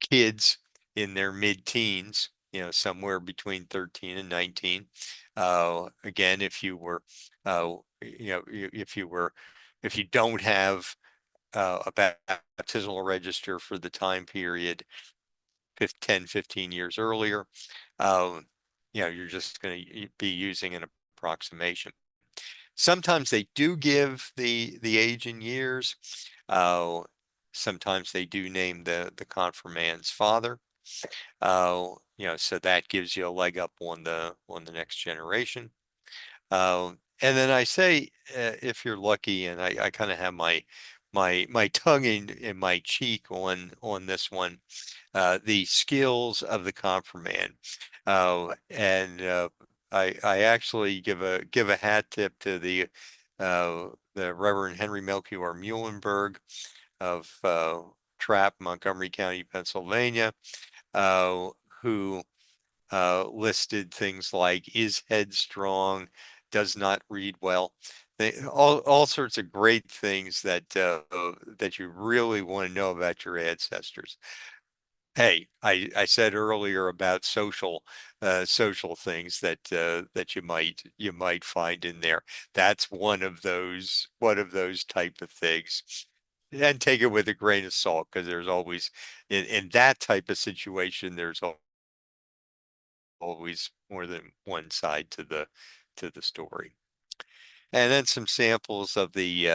B: kids in their mid-teens, somewhere between 13 and 19. Again, if you don't have a baptismal register for the time period 10, 15 years earlier, you're just going to be using an approximation. Sometimes they do give the age in years. Uh, Sometimes they do name the confirmand's father. So that gives you a leg up on the next generation. And then I say, if you're lucky, and I kind of have my tongue in my cheek on this one, the skills of the confirmand, and I actually give a hat tip to the Reverend Henry Melchior Muhlenberg of Trapp, Montgomery County, Pennsylvania, uh, who listed things like is headstrong, does not read well. All sorts of great things that you really want to know about your ancestors. Hey, I said earlier about social things that you might find in there. That's one of those type of things. And take it with a grain of salt, because there's always in that type of situation, there's always more than one side to the story. And then some samples of the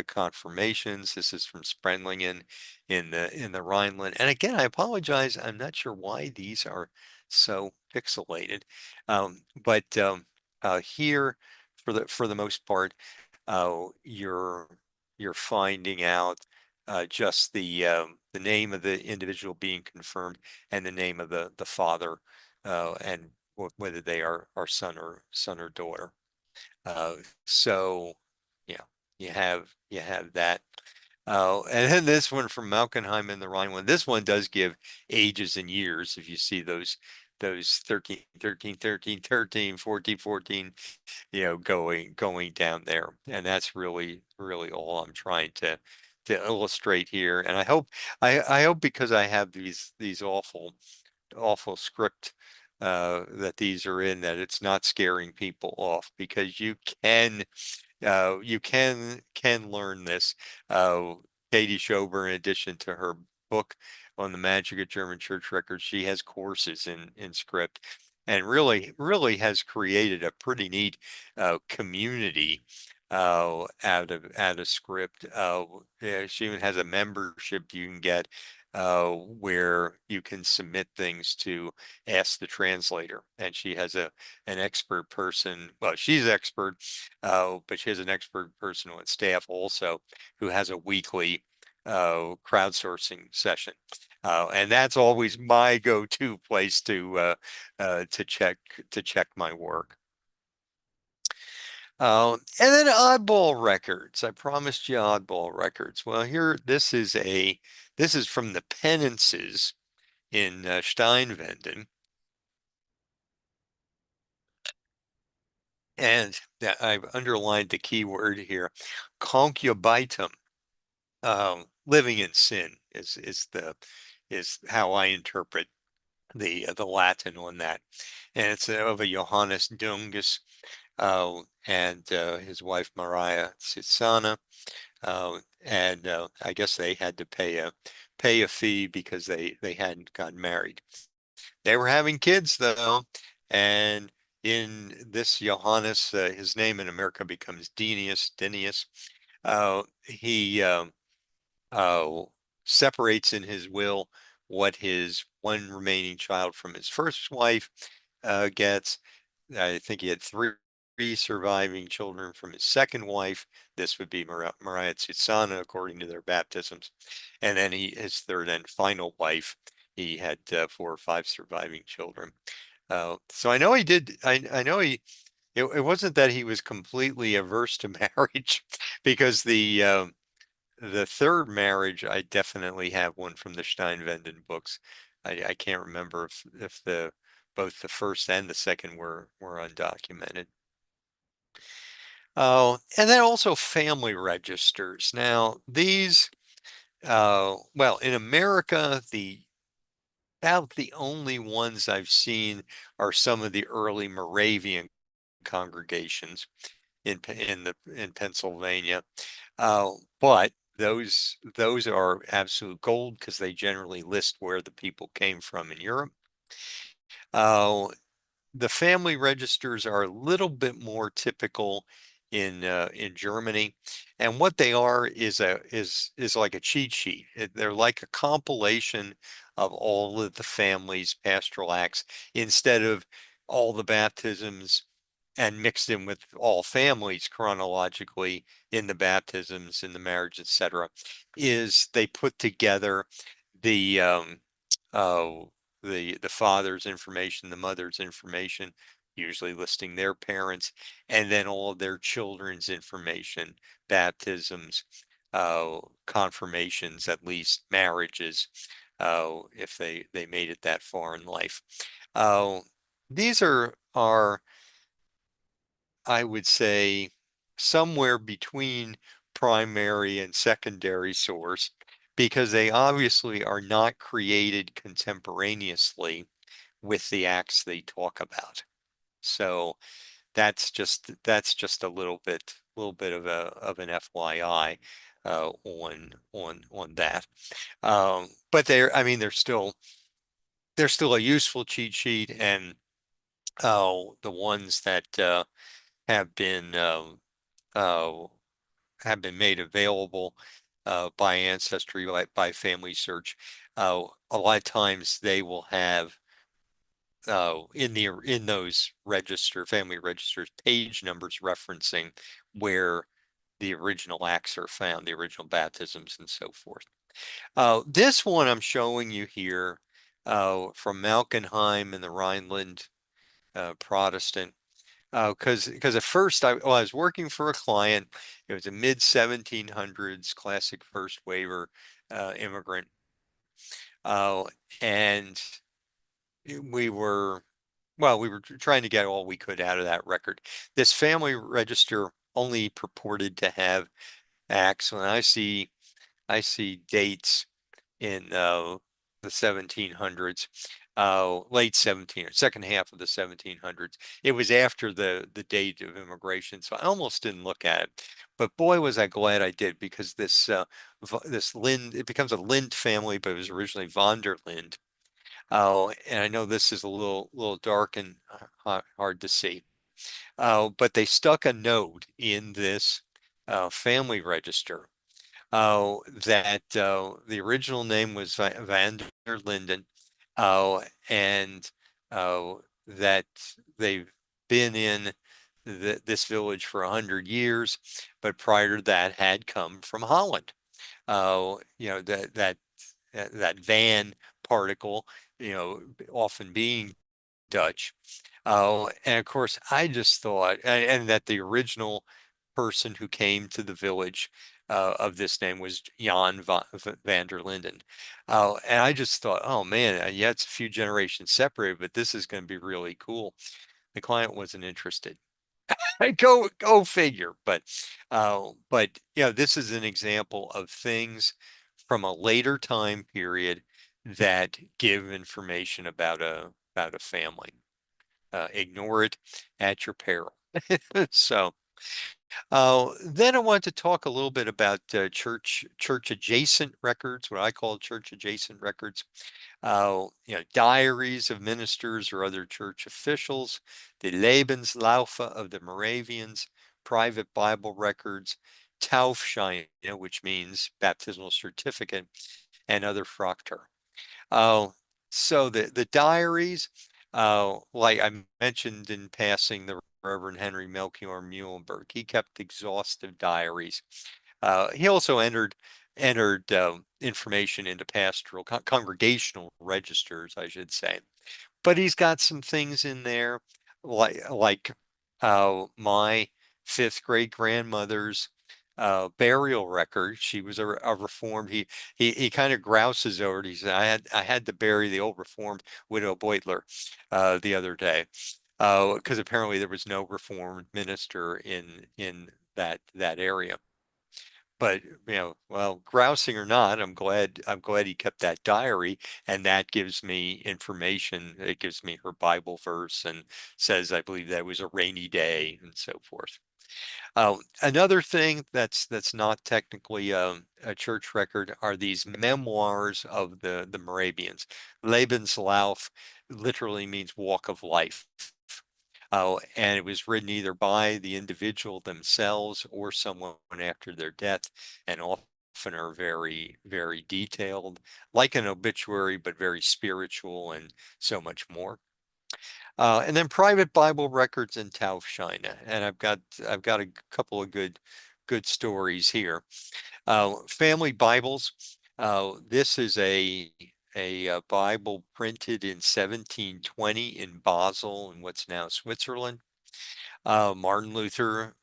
B: confirmations. This is from Sprendlingen in the Rhineland. And again, I apologize. I'm not sure why these are so pixelated. But here, for the most part, uh, you're you're finding out just the name of the individual being confirmed and the name of the father, and whether they are son or daughter. Uh, so yeah, you have that. And then this one from Malkenheim in the Rhine one. This one does give ages and years. If you see those 13, 13, 13, 13, 14, 14, going down there. And that's really all I'm trying to illustrate here. And I hope, because I have these awful script that these are in, that it's not scaring people off, because you can learn this. Uh, Katie Schober, in addition to her book on the magic of German church records, she has courses in script, and really has created a pretty neat community out of script. Yeah, she even has a membership you can get, where you can submit things to ask the translator, and she has an expert person. Well, she's expert, but she has an expert person on staff also, who has a weekly crowdsourcing session. And that's always my go-to place to check my work. And then oddball records. I promised you oddball records. Well, here, this is from the penances in Steinwenden. And I've underlined the key word here, concubitum. Living in sin is how I interpret the Latin on that. And it's of a Johannes Dungus, and his wife Maria Citsana. And I guess they had to pay a fee because they hadn't gotten married. They were having kids though, and in this Johannes, his name in America becomes Dinius. He uh, separates in his will what his one remaining child from his first wife gets. I think he had three surviving children from his second wife. This would be Maria Tsutsana, according to their baptisms. And then his third and final wife, he had 4 or 5 surviving children. So I know he did. I know it wasn't that he was completely averse to marriage, because the third marriage, I definitely have one from the Steinwenden books. I can't remember if the both the first and the second were undocumented. Oh, and then also family registers. Now, these, well, in America, the about the only ones I've seen are some of the early Moravian congregations in Pennsylvania. But those are absolute gold, because they generally list where the people came from in Europe. Uh, the family registers are a little bit more typical in Germany. And what they are is like a cheat sheet. They're like a compilation of all of the family's pastoral acts instead of all the baptisms and mixed in with all families chronologically in the baptisms, in the marriage, etc. Is they put together the uh, the father's information, the mother's information, usually listing their parents, and then all of their children's information, baptisms, confirmations, at least marriages, if they made it that far in life. Uh, these are I would say somewhere between primary and secondary source because they obviously are not created contemporaneously with the acts they talk about. So that's just a little bit of a of an FYI on that. But I mean, they're still a useful cheat sheet, and the ones that have been uh, have been made available by Ancestry, by Family Search. A lot of times they will have in those family registers page numbers referencing where the original acts are found, the original baptisms and so forth. This one I'm showing you here from Malkenheim in the Rhineland Protestant. Because at first I was working for a client. It was a mid 1700s classic first waiver immigrant, uh, and we were we were trying to get all we could out of that record. This family register only purported to have acts. When I see dates in the 1700s, late 17 or second half of the 1700s. It was after the date of immigration, so I almost didn't look at it. But boy, was I glad I did because this Lind, it becomes a Lind family, but it was originally von der Lind. Oh, and I know this is a little dark and hard to see. But they stuck a note in this family register that the original name was Van der Linden, and that they've been in this village for 100 years, but prior to that had come from Holland. That van particle, often being Dutch. Oh, and of course, I just thought, and that the original person who came to the village of this name was Jan van der Linden. And I just thought, oh man, yeah, it's a few generations separated, but this is going to be really cool. The client wasn't interested. Go figure. But this is an example of things from a later time period that give information about a family. Ignore it at your peril. So, then I want to talk a little bit about church adjacent records, what I call church adjacent records. Diaries of ministers or other church officials, the Lebenslaufe of the Moravians, private Bible records, Taufschein, which means baptismal certificate, and other Fraktur. Uh, so the diaries, like I mentioned in passing, the Reverend Henry Melchior Muhlenberg, he kept exhaustive diaries. He also entered information into pastoral congregational registers, I should say. But he's got some things in there like my fifth great grandmother's burial record. She was a reformed. He kind of grouses over it. He said, I had to bury the old reformed widow Beidler the other day because apparently there was no reformed minister in that area. But well, grousing or not, I'm glad he kept that diary, and that gives me information. It gives me her Bible verse and says I believe that was a rainy day and so forth. Another thing that's not technically a church record are these memoirs of the Moravians. Lebenslauf literally means walk of life. And it was written either by the individual themselves or someone after their death, and often are very, very detailed, like an obituary, but very spiritual and so much more. And then private Bible records in Taufscheine, and I've got a couple of good stories here. Family Bibles. This is a Bible printed in 1720 in Basel, in what's now Switzerland. Martin Luther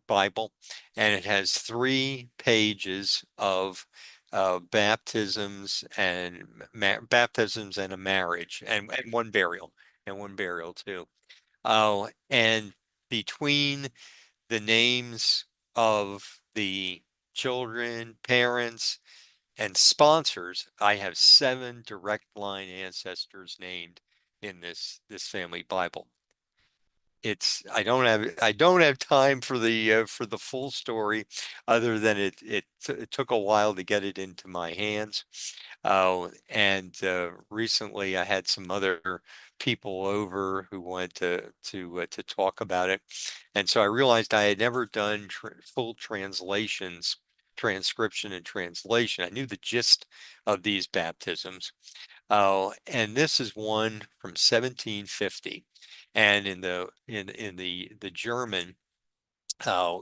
B: Bible, and it has 3 pages of baptisms and a marriage, and one burial too. And between the names of the children, parents, and sponsors, I have 7 direct line ancestors named in this family Bible. It's I don't have time for the full story, other than it took a while to get it into my hands. And recently I had some other people over who wanted to talk about it, and so I realized I had never done full translations, transcription and translation. I knew the gist of these baptisms. And this is one from 1750, and in the German,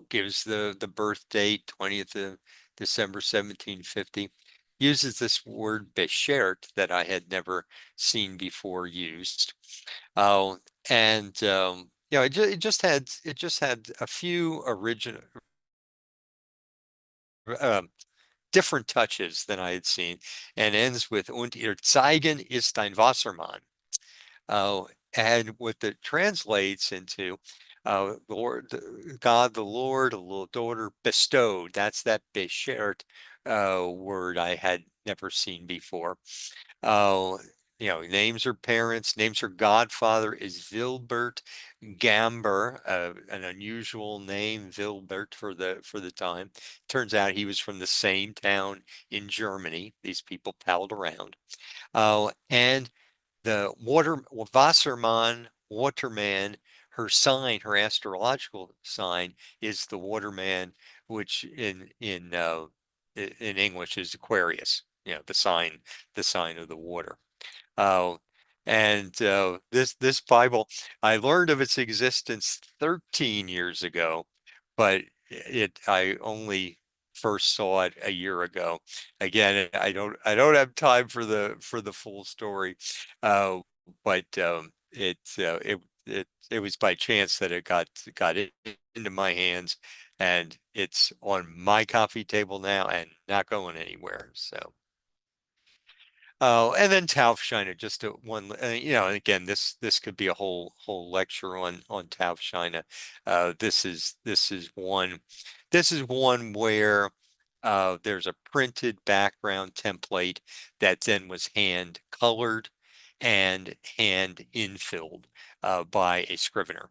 B: gives the birth date, 20th of December 1750. Uses this word beschert that I had never seen before used. Uh, and it just had a few original um, different touches than I had seen, and ends with "Und ihr Zeigen ist ein Wassermann." Oh, and what that translates into, Lord, God, the Lord, a little daughter bestowed. That's that beschert word I had never seen before. Oh, names her parents, names her godfather is Wilbert Gamber, an unusual name, Wilbert for the time. Turns out he was from the same town in Germany. These people palled around. And the Waterman, her sign, her astrological sign is the Waterman, which in English is Aquarius. The sign of the water. Uh, and this Bible, I learned of its existence 13 years ago, but I only first saw it a year ago. Again, I don't have time for the full story, uh, but it was by chance that it into my hands, and it's on my coffee table now and not going anywhere. So. Oh, and then Taufscheine, just one, again, this could be a whole lecture on Taufscheine. This is one where there's a printed background template that then was hand colored and hand infilled by a scrivener.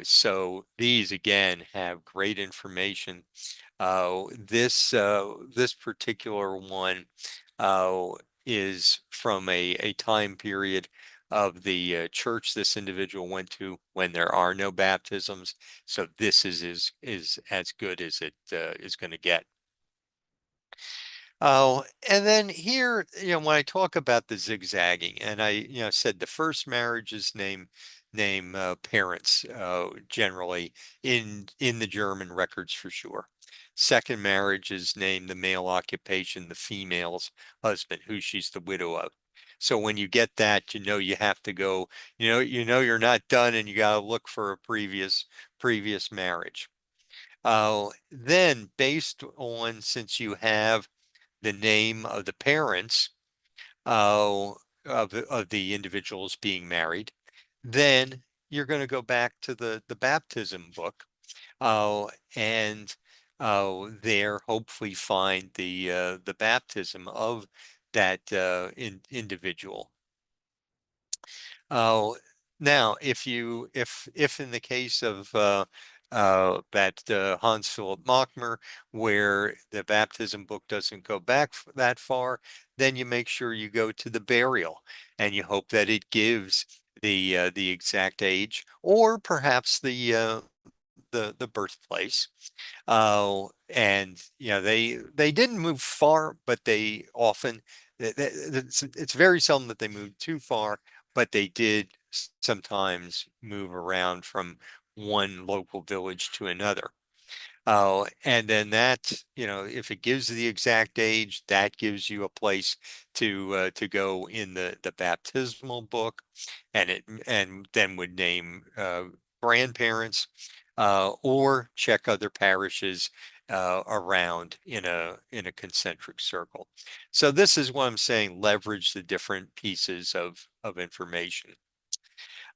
B: So these again have great information. This particular one uh, is from a time period of the church this individual went to when there are no baptisms. So this is as good as it is going to get. Oh, and then here, when I talk about the zigzagging, and I, said the first marriages name parents generally in the German records for sure. Second marriages name the male occupation, the female's husband, who she's the widow of. So when you get that, you have to go, you're not done, and you got to look for a previous marriage. Then based on, since you have the name of the parents uh, of the individuals being married, then you're going to go back to the baptism book, uh, and there hopefully find the baptism of that individual. Oh, now, if in the case of that Hans Philipp Machmer, where the baptism book doesn't go back that far, then you make sure you go to the burial, and you hope that it gives the exact age, or perhaps the birthplace. And they didn't move far, but they often it's very seldom that they moved too far, but they did sometimes move around from one local village to another. Oh, and then that, if it gives the exact age, that gives you a place to go in the baptismal book, and then would name grandparents, or check other parishes around in a concentric circle. So this is what I'm saying, leverage the different pieces of information.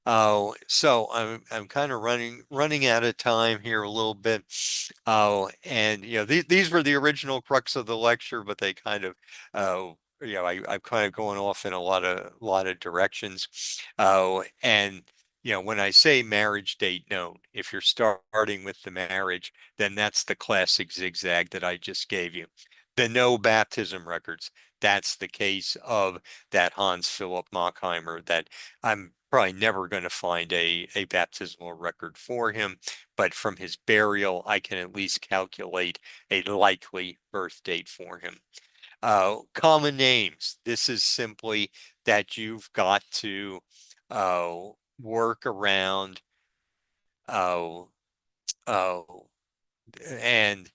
B: Oh, so I'm kind of running out of time here a little bit. Oh, and these were the original crux of the lecture, but they kind of I'm kind of going off in a lot of directions. Oh, and when I say marriage date known, if you're starting with the marriage, then that's the classic zigzag that I just gave you. The no baptism records, that's the case of that Hans Philipp Machheimer that I'm probably never going to find a baptismal record for him, but from his burial, I can at least calculate a likely birth date for him. Common names. This is simply that you've got to work around uh, uh, and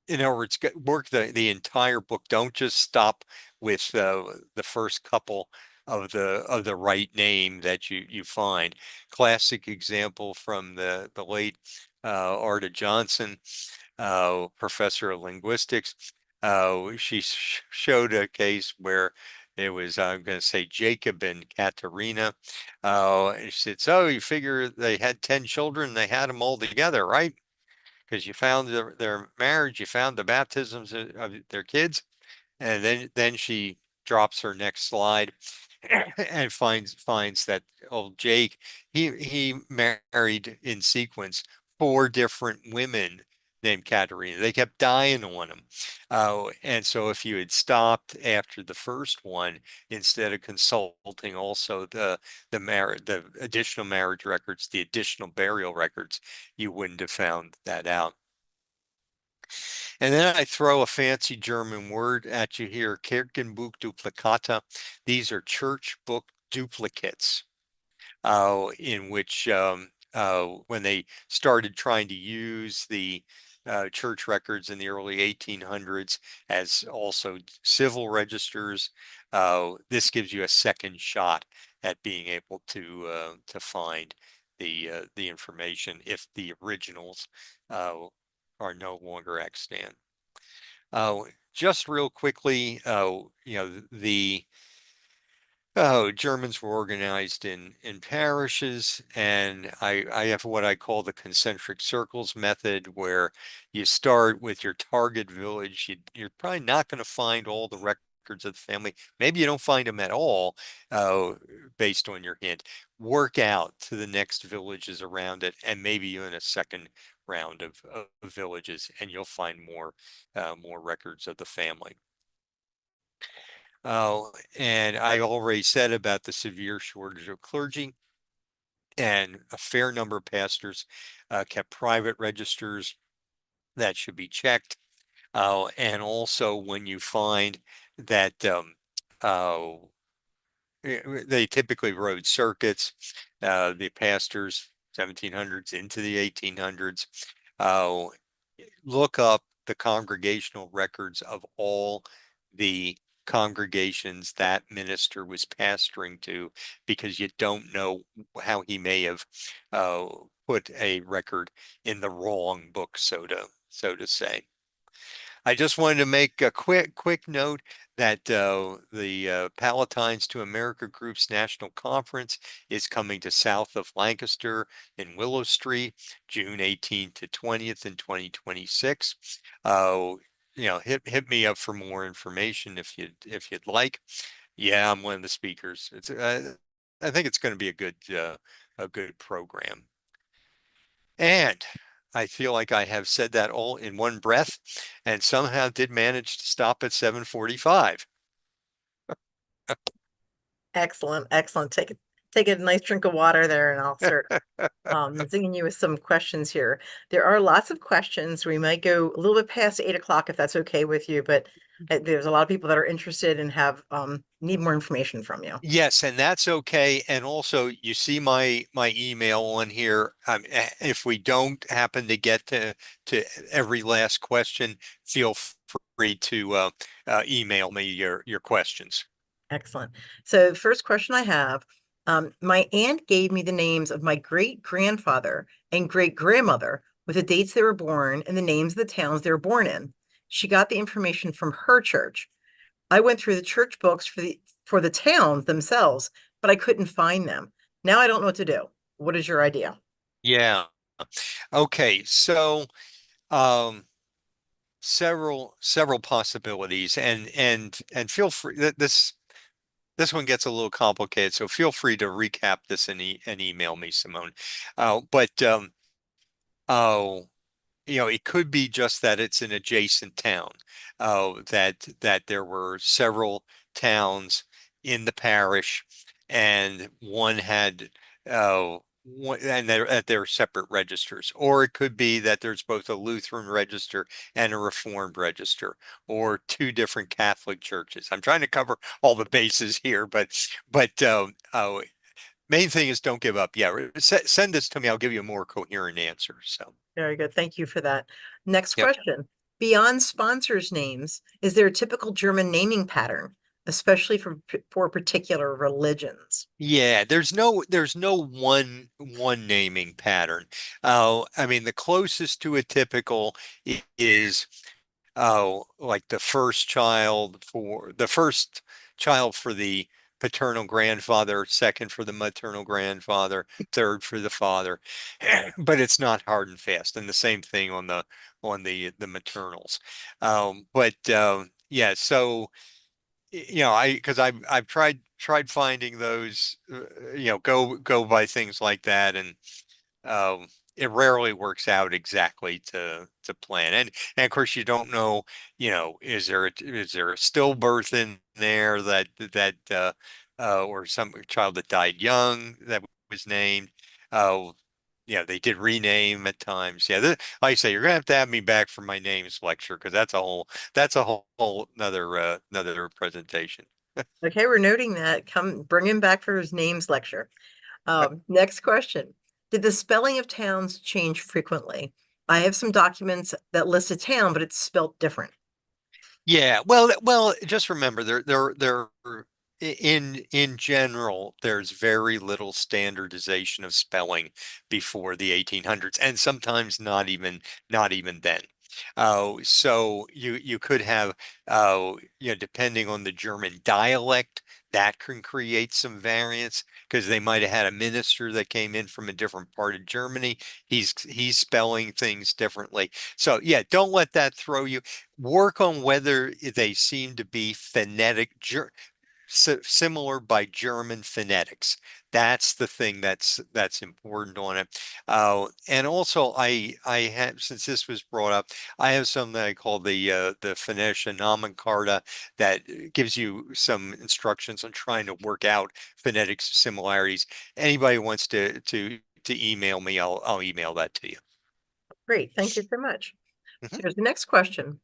B: in other words, work the entire book. Don't just stop with the first couple of the right name that you find. Classic example from the late Arda Johnson, professor of linguistics. She showed a case where it was, I'm going to say, Jacob and Katerina. And she said, so you figure they had 10 children, they had them all together, right? Because you found their marriage, you found the baptisms of their kids, and then she drops her next slide and finds that old Jake, he married in sequence four different women named Katerina. They kept dying on him. And so if you had stopped after the first one, instead of consulting also the additional marriage records, the additional burial records, you wouldn't have found that out. And then I throw a fancy German word at you here, Kirchenbuch Duplicata. These are church book duplicates, in which when they started trying to use the church records in the early 1800s as also civil registers, this gives you a second shot at being able to find the information if the originals uh, are no longer extant. Uh, just real quickly, the Germans were organized in parishes, and I have what I call the concentric circles method, where you start with your target village. You're probably not going to find all the records of the family. Maybe you don't find them at all, uh, based on your hint. Work out to the next villages around it, and maybe you in a second round of villages, and you'll find more records of the family. And I already said about the severe shortage of clergy, and a fair number of pastors kept private registers that should be checked. And also when you find that uh, they typically rode circuits, the pastors, 1700s into the 1800s, uh, look up the congregational records of all the congregations that minister was pastoring to, because you don't know how he may have uh, put a record in the wrong book, so to say. I just wanted to make a quick note that the Palatine's to America Group's National Conference is coming to south of Lancaster in Willow Street, June 18th to 20th in 2026. Uh, hit me up for more information if you'd like. Yeah, I'm one of the speakers. I think it's going to be a good program. And I feel like I have said that all in one breath and somehow did manage to stop at 7:45.
A: Excellent, excellent. take a nice drink of water there and I'll start zinging you with some questions here. There are lots of questions. We might go a little bit past 8 o'clock if that's okay with you, but there's a lot of people that are interested and have need more information from you.
B: Yes, and that's okay. And also, you see my email on here. If we don't happen to get to every last question, feel free to email me your questions.
A: Excellent. So the first question I have, my aunt gave me the names of my great grandfather and great grandmother with the dates they were born and the names of the towns they were born in. She got the information from her church. I went through the church books for the towns themselves, but I couldn't find them. Now I don't know what to do. What is your idea?
B: Yeah. Okay. So, um, several possibilities, and feel free. This one gets a little complicated, so feel free to recap this and email me, Simone. But oh, it could be just that it's an adjacent town. That there were several towns in the parish, and one had and they're at their separate registers. Or it could be that there's both a Lutheran register and a Reformed register, or two different Catholic churches. I'm trying to cover all the bases here, but main thing is don't give up. Yeah, send this to me. I'll give you a more coherent answer. So.
A: Very good. Thank you for that. Next
B: Yep.
A: question. Beyond sponsors' names, is there a typical German naming pattern, especially for particular religions?
B: Yeah, there's no one naming pattern. I mean, the closest to a typical is like the first child for the paternal grandfather, second for the maternal grandfather, third for the father. But it's not hard and fast. And the same thing on the maternals. But yeah, so I because I've tried finding those, go by things like that, and it rarely works out exactly to plan. And of course, you don't know, is there a stillbirth in there or some child that died young that was named. Yeah, they did rename at times. Yeah, like I say, you're gonna have to have me back for my names lecture because that's a whole another presentation.
A: Okay, we're noting that. Come bring him back for his names lecture. Next question. Did the spelling of towns change frequently? I have some documents that list a town, but it's spelt different.
B: Yeah, well, just remember in general, there's very little standardization of spelling before the 1800s, and sometimes not even then. So you could have, depending on the German dialect, that can create some variance because they might have had a minister that came in from a different part of Germany. He's spelling things differently. So yeah, don't let that throw you. Work on whether they seem to be similar by German phonetics. That's the thing that's important on it. And also, I have, since this was brought up, I have something that I call the phonetische Nomenkarta that gives you some instructions on trying to work out phonetic similarities. Anybody wants to email me, I'll email that to you.
A: Great, thank you so much.
B: Mhm.
A: Here's the next question.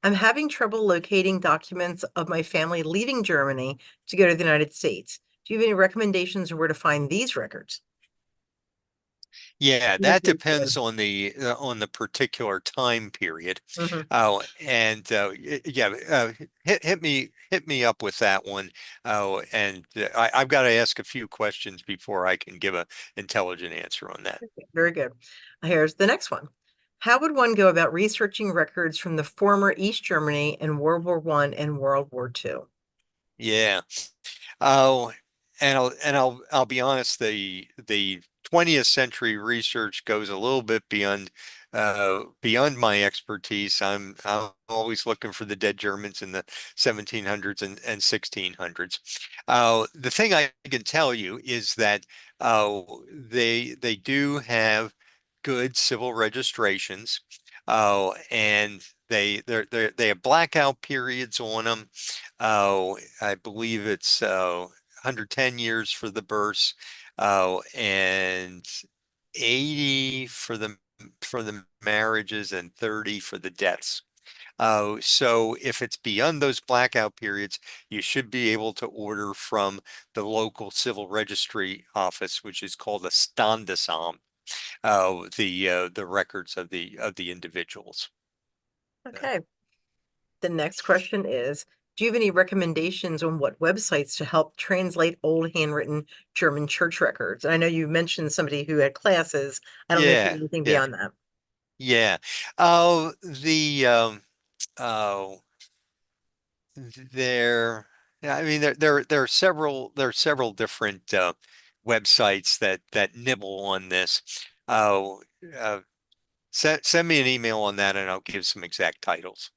A: I'm having trouble locating documents of my family leaving Germany to go to the United States. Do you have any recommendations on where to find these records?
B: Yeah,
A: Yes,
B: that
A: yes, good.
B: depends on the particular time period.
A: Mhm.
B: And yeah, hit me up with that one. Oh, and I've got to ask a few questions before I can give a intelligent answer on that.
A: Very good. Here's the next one. How would one go about researching records from the former East Germany in World War I and World War II?
B: Yeah. Oh, and I'll be honest, the 20th century research goes a little bit beyond my expertise. I'm always looking for the dead Germans in the 1700s and 1600s. The thing I can tell you is that they do have good civil registrations. And they have blackout periods on them. Oh, I believe it's 110 years for the births, and 80 for the marriages and 30 for the deaths. So if it's beyond those blackout periods, you should be able to order from the local civil registry office, which is called a standesamt, the records of the individuals.
A: Okay. The next question is, do you have any recommendations on what websites to help translate old handwritten German church records? And I know you mentioned somebody who had classes. I don't know if you
B: Yeah,
A: have anything
B: yeah,
A: beyond that.
B: yeah. Oh, oh, there. Yeah, I mean, there are several different websites that nibble on this. Oh, uh, send me an email on that, and I'll give some exact titles.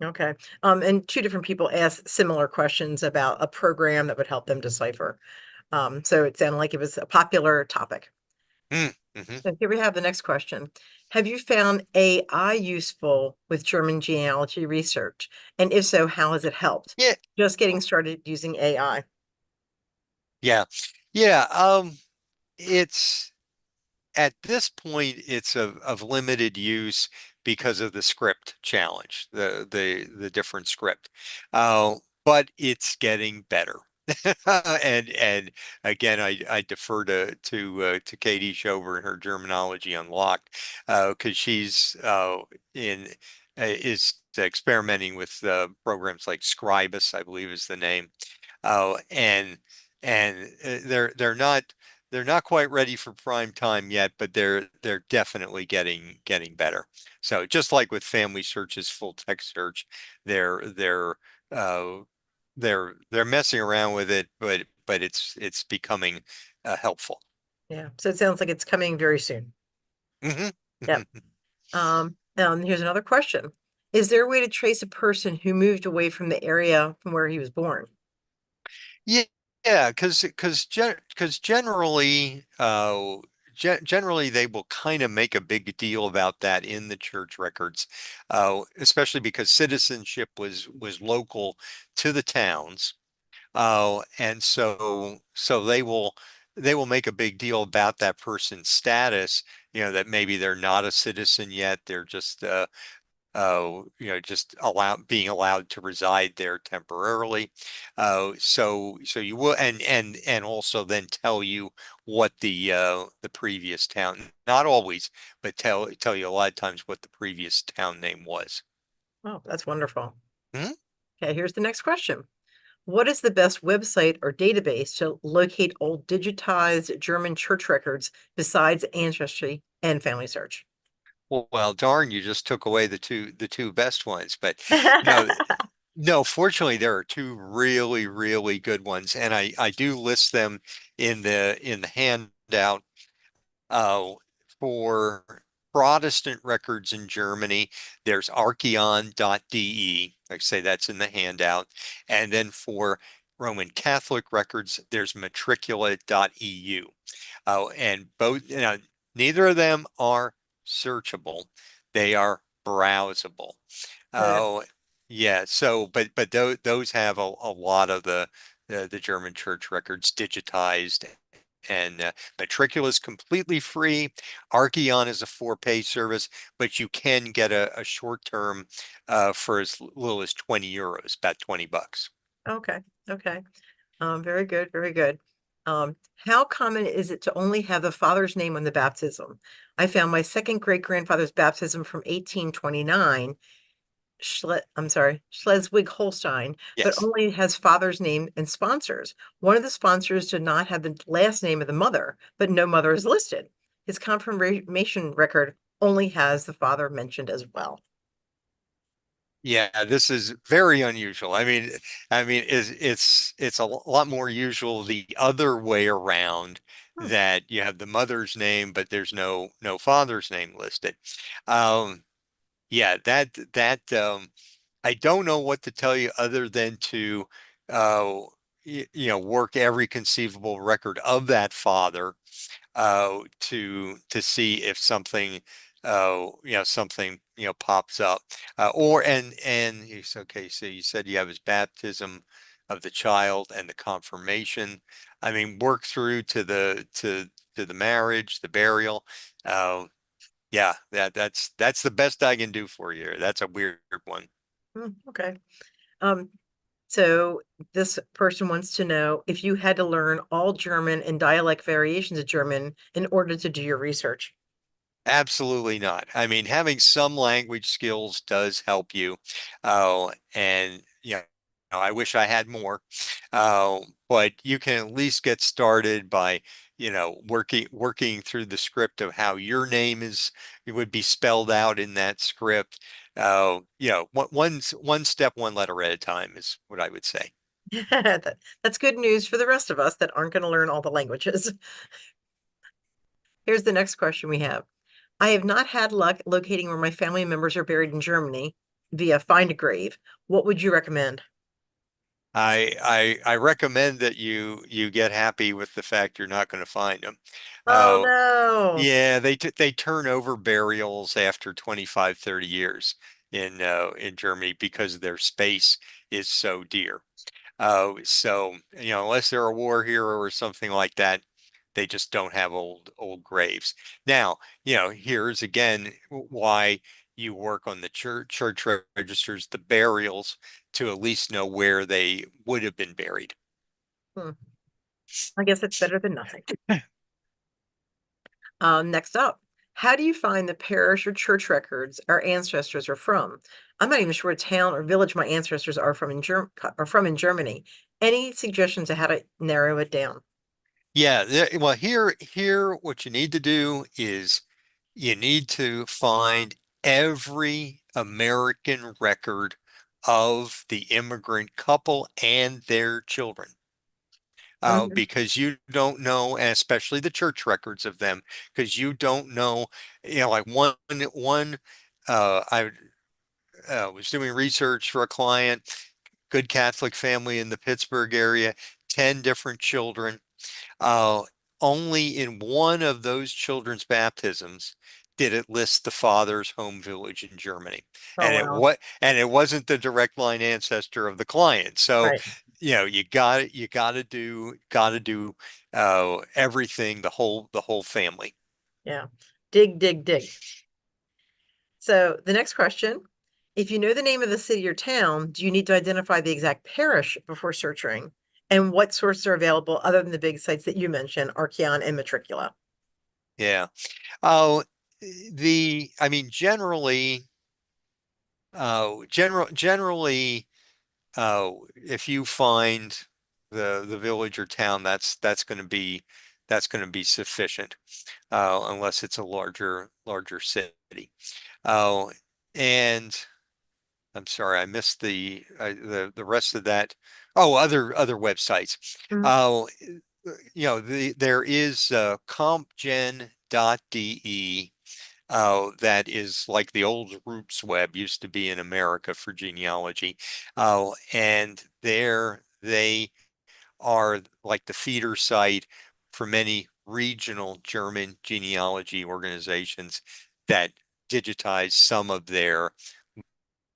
A: Okay. And two different people asked similar questions about a program that would help them decipher. So it sounded like it was a popular topic.
B: Mm-hmm.
A: So here we have the next question. Have you found AI useful with German genealogy research? And if so, how has it helped?
B: Yeah,
A: Just getting started using AI.
B: yeah, yeah. It's at this point, it's of limited use because of the script challenge, the different script. But it's getting better. And again, I defer to Katie Schober and her Germanology Unlocked, because she's in is experimenting with programs like Scribus, I believe is the name. And they're not quite ready for prime time yet, but they're definitely getting better. So just like with Family Search's full text search, they're they're uh, they're messing around with it, but it's becoming helpful.
A: Yeah. So it sounds like it's coming very soon.
B: Hmm.
A: Yep. Here's another question. Is there a way to trace a person who moved away from the area from where he was born?
B: Yeah, yeah, because generally, generally they will kind of make a big deal about that in the church records, especially because citizenship was local to the towns, and so they will make a big deal about that person's status. That maybe they're not a citizen yet; they're just just being allowed to reside there temporarily. So you will, and also then tell you what the previous town, not always, but tell you a lot of times what the previous town name was.
A: Oh, that's wonderful.
B: Mhm.
A: Okay, here's the next question. What is the best website or database to locate old digitized German church records besides Ancestry and Family Search?
B: Well, darn, you just took away the two best ones, but no. No, fortunately, there are two really, really good ones, and I do list them in the handout. Uh, for Protestant records in Germany, there's archeon.de. Like I say, that's in the handout. And then for Roman Catholic records, there's matricula.eu. And both, neither of them are searchable. They are browsable.
A: Uh,
B: Oh, yeah. So, but those have a lot of the German church records digitized, and Matricula is completely free. Archeon is a for-pay service, but you can get a short term for as little as 20 euros, about 20 bucks.
A: okay, okay. Very good, very good. How common is it to only have the father's name on the baptism? I found my second great grandfather's baptism from 1829, I'm sorry, Schleswig-Holstein, but
B: Yes.
A: only has father's name and sponsors. One of the sponsors did not have the last name of the mother, but no mother is listed. His confirmation record only has the father mentioned as well.
B: Yeah, this is very unusual. I mean, it's a lot more usual the other way around,
A: Hmm.
B: that you have the mother's name, but there's no father's name listed. Um, yeah, that I don't know what to tell you other than to uh, work every conceivable record of that father, to see if something something pops up, or and you okay, so you said you have his baptism, of the child and the confirmation. I mean, work through to the marriage, the burial. Yeah, that's the best I can do for you. That's a weird one.
A: Okay. Um, so this person wants to know if you had to learn all German and dialect variations of German in order to do your research.
B: Absolutely not. I mean, having some language skills does help you. And I wish I had more. But you can at least get started by, working through the script of how your name it would be spelled out in that script. One step, one letter at a time is what I would say.
A: That's good news for the rest of us that aren't going to learn all the languages. Here's the next question we have. I have not had luck locating where my family members are buried in Germany via Find a Grave. What would you recommend?
B: I recommend that you get happy with the fact you're not going to find them.
A: Oh
B: Uh,
A: no.
B: Yeah, they turn over burials after 25, 30 years in Germany because their space is so dear. So unless they're a war hero or something like that, they just don't have old graves. Now, here's again why you work on the church registers, the burials, to at least know where they would have been buried.
A: Hmm. I guess it's better than nothing. Next up, how do you find the parish or church records our ancestors are from? I'm not even sure what town or village my ancestors are from in Germany. Any suggestions on how to narrow it down?
B: Yeah, well, here, what you need to do is you need to find every American record of the immigrant couple and their children.
A: Mhm.
B: Because you don't know, and especially the church records of them, because you don't know, like one, I was doing research for a client, good Catholic family in the Pittsburgh area, 10 different children. Uh, Only in one of those children's baptisms did it list the father's home village in Germany,
A: Oh wow.
B: and it wasn't the direct line ancestor of the client. So,
A: Right.
B: you got to do everything, the whole family.
A: Yeah. Dig, dig, dig. So the next question, if you know the name of the city or town, do you need to identify the exact parish before searching? And what sources are available other than the big sites that you mentioned, Archeon and Matricula?
B: Yeah. Oh, I mean, generally, if you find the village or town, that's going to be sufficient, unless it's a larger city. Oh, and I'm sorry, I missed the rest of that. Oh, other websites.
A: Mhm.
B: Oh, there is compgen.de. That is like the old Roots web used to be in America for genealogy. And there they are like the feeder site for many regional German genealogy organizations that digitize some of their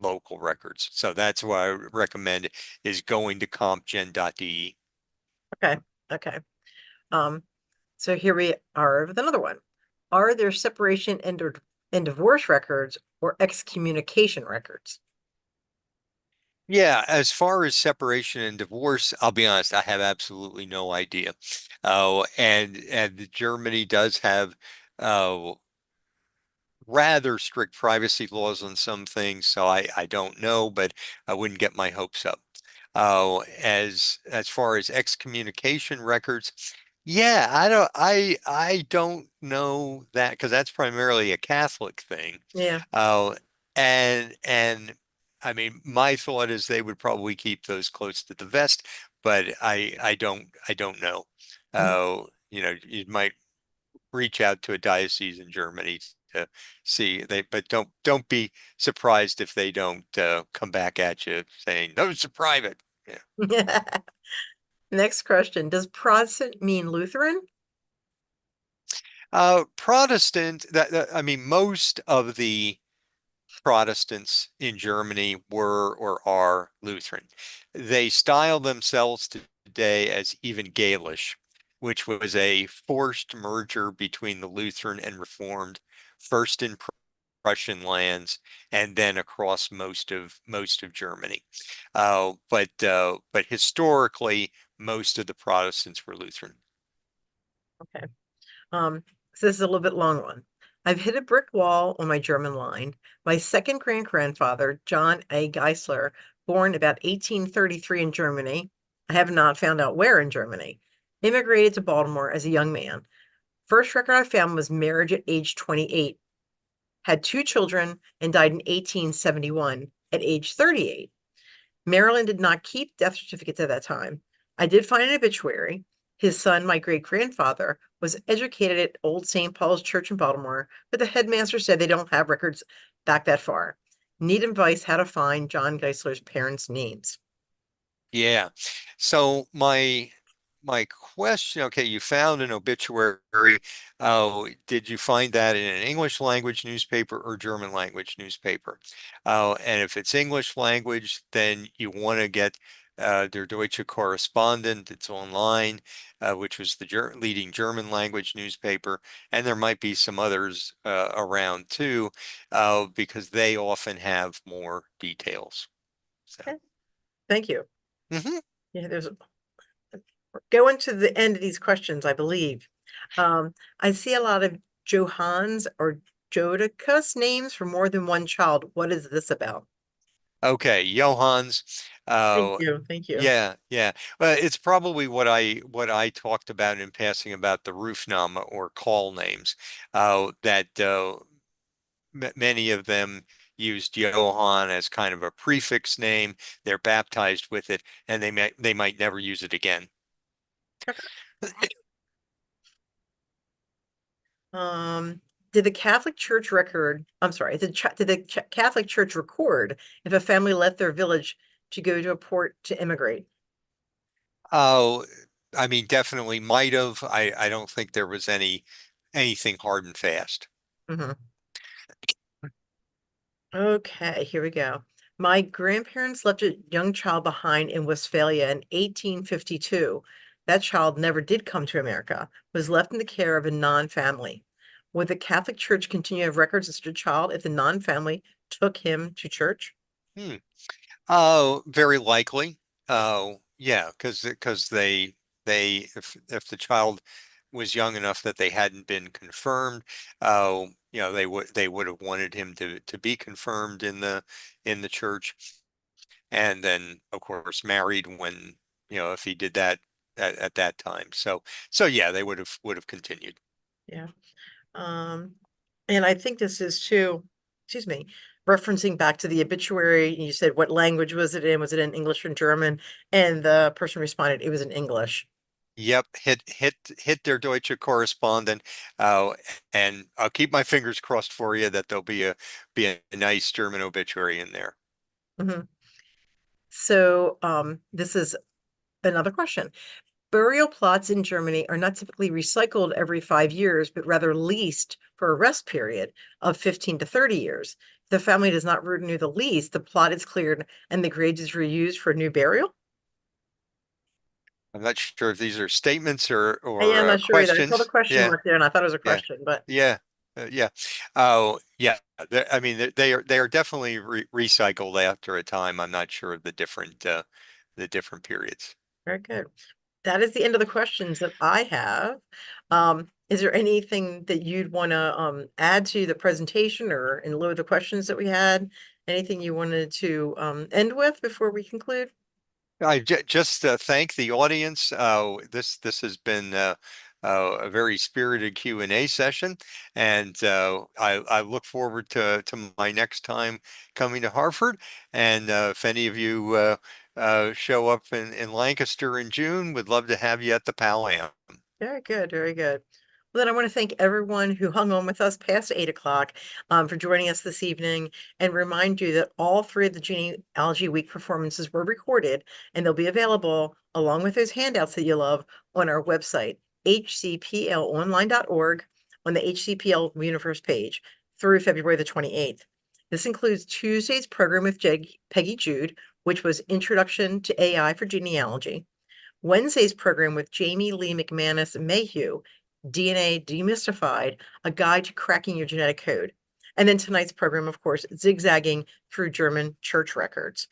B: local records. So that's what I would recommend is going to compgen.de.
A: Okay. Okay. Um, so here we are with another one. Are there separation and divorce records or excommunication records?
B: Yeah, as far as separation and divorce, I'll be honest, I have absolutely no idea. And Germany does have uh, rather strict privacy laws on some things, so I don't know, but I wouldn't get my hopes up. As far as excommunication records, yeah, I don't know that because that's primarily a Catholic thing.
A: Yeah.
B: Uh, and I mean, my thought is they would probably keep those close to the vest, but I don't know.
A: Mhm.
B: You might reach out to a diocese in Germany to see but don't be surprised if they don't come back at you saying those are private. Yeah.
A: Next question. Does Protestant mean Lutheran?
B: Protestant, I mean, most of the Protestants in Germany were or are Lutheran. they style themselves today as even Gaelish, which was a forced merger between the Lutheran and Reformed, first in Prussian lands and then across most of Germany. But historically, most of the Protestants were Lutheran.
A: Okay. So this is a little bit long one. I've hit a brick wall on my German line. My second grandfather, John A. Geisler, born about 1833 in Germany, I have not found out where in Germany, immigrated to Baltimore as a young man. First record I found was marriage at age 28, had two children, and died in 1871 at age 38. Maryland did not keep death certificates at that time. I did find an obituary. His son, my great grandfather, was educated at Old St. Paul's Church in Baltimore, but the headmaster said they don't have records back that far. Need advice how to find John Geisler's parents' names.
B: Yeah. So my question, okay, you found an obituary. Did you find that in an English language newspaper or German language newspaper? And if it's English language, then you want to get Der Deutsche Correspondent. It's online, which was the leading German language newspaper, and there might be some others around too, because they often have more details. So.
A: Okay, thank you.
B: Mhm.
A: Yeah, there's going to the end of these questions, I believe. I see a lot of Johans or Jodicus names for more than one child. What is this about?
B: Okay, Johans.
A: Thank
B: Uh,
A: you. Thank you.
B: yeah, yeah. Well, it's probably what I talked about in passing about the Rufname or call names. That many of them used Johann as kind of a prefix name. They're baptized with it, and they might never use it again.
A: Um, did the Catholic Church record, I'm sorry, did the Catholic Church record if a family left their village to go to a port to immigrate?
B: Oh, I mean, definitely might have. I don't think there was anything hard and fast.
A: Mhm. Okay, here we go. My grandparents left a young child behind in Westphalia in 1852. That child never did come to America, was left in the care of a non-family. Would the Catholic Church continue to have records of such a child if the non-family took him to church?
B: Hmm. Oh, very likely. Oh, yeah, because they if the child was young enough that they hadn't been confirmed, they would have wanted him to be confirmed in the church, and then of course married when if he did that at that time. So yeah, they would have continued.
A: Yeah. Um, and I think this is too, excuse me, referencing back to the obituary. You said, what language was it in? Was it in English or German? And the person responded, it was in English.
B: Yep, hit their Deutsche correspondent, uh, and I'll keep my fingers crossed for you that there'll be a nice German obituary in there.
A: Mhm. So this is another question. Burial plots in Germany are not typically recycled every 5 years, but rather leased for a rest period of 15 to 30 years. If the family does not renew the lease, the plot is cleared and the grave is reused for a new burial.
B: I'm not sure if these are statements or
A: I am not sure either. I saw the
B: questions.
A: question
B: Yeah,
A: mark there and I thought it was a
B: yeah,
A: question, but
B: yeah, yeah. Oh, yeah. I mean, they are definitely recycled after a time. I'm not sure of the different periods.
A: very good. That is the end of the questions that I have. Is there anything that you'd want to add to the presentation or in lieu of the questions that we had? Anything you wanted to end with before we conclude?
B: I just thank the audience. This has been a very spirited Q&A session, and I look forward to my next time coming to Hartford. And if any of you show up in Lancaster in June, would love to have you at the Pal Am.
A: Very good, very good. Well, then I want to thank everyone who hung on with us past 8 o'clock for joining us this evening and remind you that all three of the Genealogy Week performances were recorded and they'll be available along with those handouts that you love on our website, hcplonline.org, on the HCPL Universe page through February the 28th. This includes Tuesday's program with Peggy Jude, which was Introduction to AI for Genealogy. Wednesday's program with Jamie Lee McManus Mayhew, DNA Demystified, a guide to cracking your genetic code. And then tonight's program, of course, Zigzagging through German church records.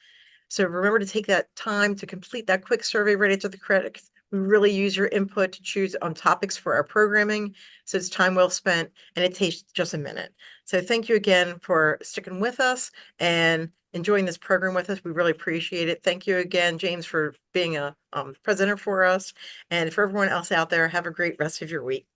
A: So remember to take that time to complete that quick survey right after the credits. We really use your input to choose on topics for our programming. So it's time well spent, and it takes just a minute. So thank you again for sticking with us and enjoying this program with us. We really appreciate it. Thank you again, James, for being a presenter for us. And for everyone else out there, have a great rest of your week.